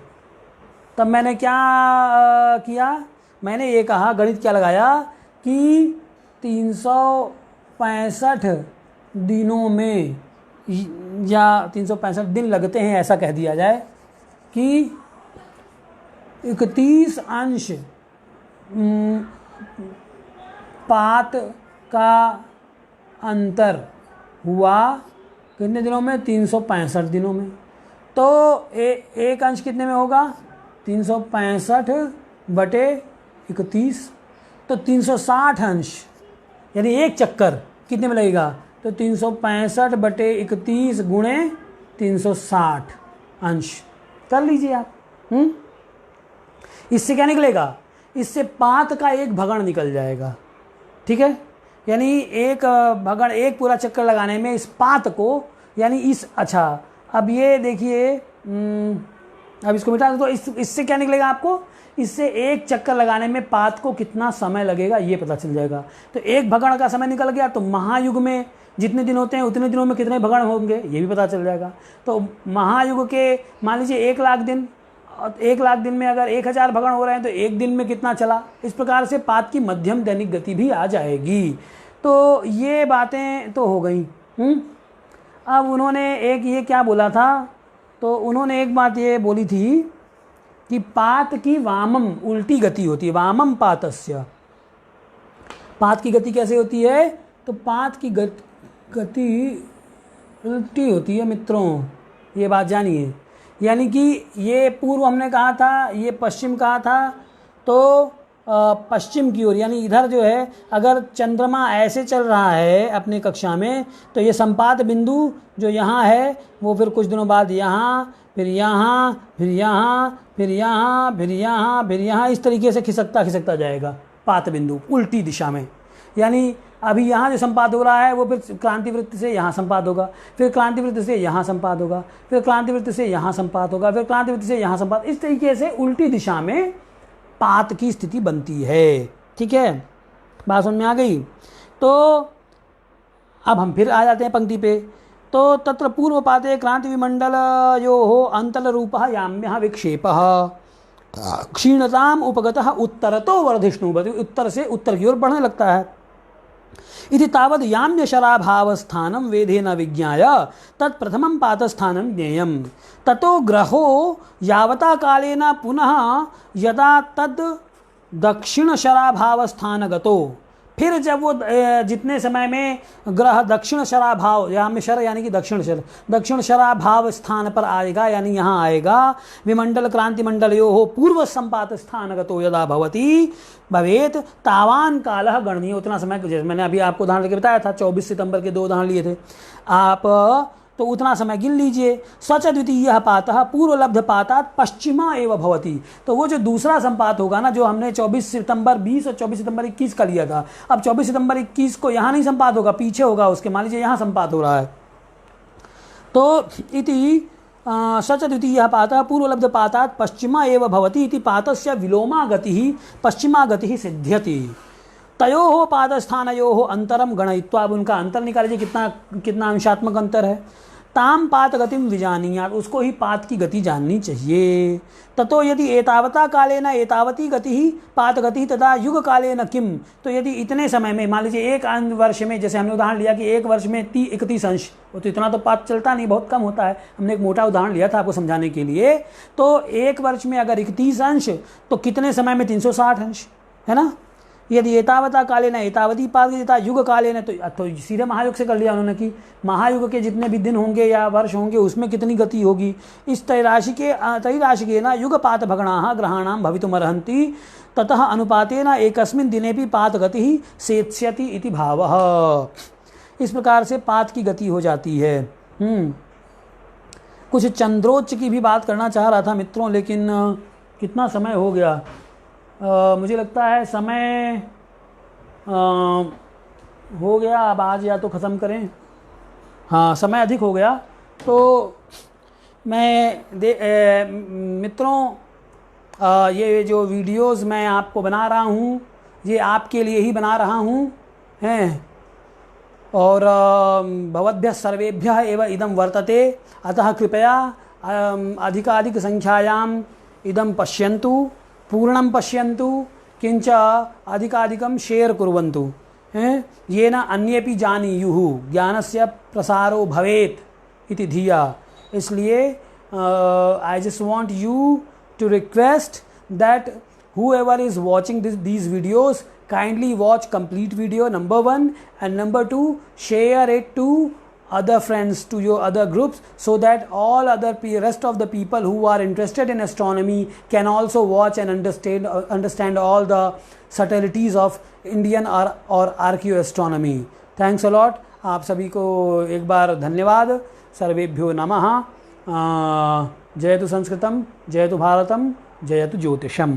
[SPEAKER 1] तब मैंने क्या किया, मैंने ये कहा, गणित क्या लगाया कि 365 दिनों में या 365 दिन लगते हैं, ऐसा कह दिया जाए कि 31 अंश पात का अंतर हुआ कितने दिनों में, 365 दिनों में। तो एक अंश कितने में होगा, 365 बटे 31। तो 360 अंश यानी एक चक्कर कितने में लगेगा, तो 365 बटे 31 गुणे 360 अंश कर लीजिए आप। इससे क्या निकलेगा, इससे पात का एक भगण निकल जाएगा। ठीक है, यानी एक भगण, एक पूरा चक्कर लगाने में इस पात को, यानी इस, अच्छा अब ये देखिए, अब इसको मिटा दो तो इससे क्या निकलेगा आपको, इससे एक चक्कर लगाने में पात को कितना समय लगेगा ये पता चल जाएगा। तो एक भगण का समय निकल गया, तो महायुग में जितने दिन होते हैं उतने दिनों में कितने भगण होंगे ये भी पता चल जाएगा। तो महायुग के मान लीजिए 1 लाख दिन, 1 लाख दिन में अगर 1000 भगण हो रहे हैं तो एक दिन में कितना चला, इस प्रकार से पात की मध्यम दैनिक गति भी आ जाएगी। तो ये बातें तो हो गई। अब उन्होंने एक ये क्या बोला था, तो उन्होंने एक बात ये बोली थी कि पात की वामम उल्टी गति होती है, वामम पातस्य। पात की गति कैसे होती है, तो पात की गति उल्टी होती है मित्रों, ये बात जानिए। यानी कि ये पूर्व हमने कहा था, ये पश्चिम कहा था, तो पश्चिम की ओर यानी इधर जो है, अगर चंद्रमा ऐसे चल रहा है अपने कक्षा में तो ये संपात बिंदु जो यहाँ है वो फिर कुछ दिनों बाद यहाँ, फिर यहाँ, फिर यहाँ, फिर यहाँ, फिर यहाँ, फिर यहाँ, इस तरीके से खिसकता खिसकता जाएगा पात बिंदु उल्टी दिशा में। यानी अभी यहाँ जो संपात हो रहा है वो फिर क्रांति वृत्त से यहाँ संपात होगा, फिर क्रांति वृत्त से यहाँ संपात होगा, फिर क्रांति वृत्त से यहाँ संपात होगा, फिर क्रांति वृत्त से यहाँ संपात, इस तरीके से उल्टी दिशा में पात की स्थिति बनती है। ठीक है, बात समझ में आ गई। तो अब हम फिर आ जाते हैं पंक्ति पे। तो तत्र पूर्व पाते क्रांति विमंडल यो हो अंतल रूप याम्य विक्षेप क्षीणताम उपगतः उत्तरतो वर्धिष्णु, उत्तर से उत्तर की ओर बढ़ने लगता है। इति तावद याम्य शराभाव स्थानम वेदेन विज्ञाय तत्प्रथमं पातस्थानं ज्ञेयं ततो ग्रहो यावता कालेन पुनः यदा तद दक्षिण शराभाव स्थान गतो, फिर जब वो जितने समय में ग्रह दक्षिण शराभाव, याम्य शर यानी कि दक्षिण शराभाव स्थान पर आएगा, यानी यहाँ आएगा, विमंडल क्रांति मंडल यो हो पूर्व संपात स्थान गतो यदा भवति भवेत तावान कालः गणनीय, उतना समय, जैसे मैंने अभी आपको उदाहरण लेके बताया था, 24 सितंबर के 2 उदाहरण लिए थे आप, तो उतना समय गिन लीजिए। सच द्वितीय पातः पूर्वलब्ध पातात पश्चिमा एवं भवति, तो वो जो दूसरा संपात होगा ना, जो हमने 24 सितंबर 20 और 24 सितंबर 21 का लिया था, अब 24 सितंबर 21 को यहाँ नहीं संपात होगा, पीछे होगा उसके, मान लीजिए यहाँ संपात हो रहा है। तो इति सच द्वितीय पातः पूर्वलब्ध पातात पश्चिमा एवं भवति इति पातस्य विलोमा गतिः पश्चिमा गतिः सिद्ध्यति तयोः पादस्थानयोः अंतरम गणयित्वा, अब उनका अंतर निकालिए, कितना अंशात्मक अंतर है। ताम पात गतिम विजानीयात, उसको ही पात की गति जाननी चाहिए। ततो यदि एतावता कालेन एतावती गति पात गति तथा युग कालेन किम, तो यदि इतने समय में, मान लीजिए एक वर्ष में, जैसे हमने उदाहरण लिया कि एक वर्ष में 31 अंश, वो तो इतना तो पात चलता नहीं, बहुत कम होता है, हमने एक मोटा उदाहरण लिया था आपको समझाने के लिए। तो एक वर्ष में अगर 31 अंश तो कितने समय में 360 अंश, है ना। यदि एतावता कालेन एतावती पात तथा युग कालेन, तो सीधे महायुग से कर लिया उन्होंने कि महायुग के जितने भी दिन होंगे या वर्ष होंगे उसमें कितनी गति होगी। इस त्रैराशिकेन युगपात भगणाः ग्रहाणां भवितुमर्हन्ति ततः अनुपातेन एकस्मिन् दिनेपि पात गतिः सेत्स्यति इति भावः। इस प्रकार से पात की गति हो जाती है। कुछ चंद्रोच्च की भी बात करना चाह रहा था मित्रों, लेकिन कितना समय हो गया, मुझे लगता है समय हो गया। अब आज या तो ख़त्म करें, हाँ समय अधिक हो गया। तो मैं मित्रों ये जो वीडियोस मैं आपको बना रहा हूँ ये आपके लिए ही बना रहा हूँ हैं, और भवद्भ्यः सर्वेभ्यः एव इदं वर्तते, अतः कृपया अधिकाधिकसंख्यायाम् इदं पश्यन्तु, पूर्णं पश्यन्तु, किञ्च अधिकाधिकं शेर् कुर्वन्तु, येन अन्येपि जानीयुः, ज्ञानस्य प्रसारो भवेत् इति धिया। इसलिए I just want you to request that whoever is watching these videos, kindly watch complete video, number one, and number two, share it to other friends, to your other groups, so that all other rest of the people who are interested in astronomy can also watch and understand all the subtleties of Indian or archaeoastronomy. Thanks a lot. आप सभी को एक बार धन्यवाद। सर्वेभ्यो नमः। जयतु संस्कृतम, जयतु भारतम, जयतु ज्योतिषम।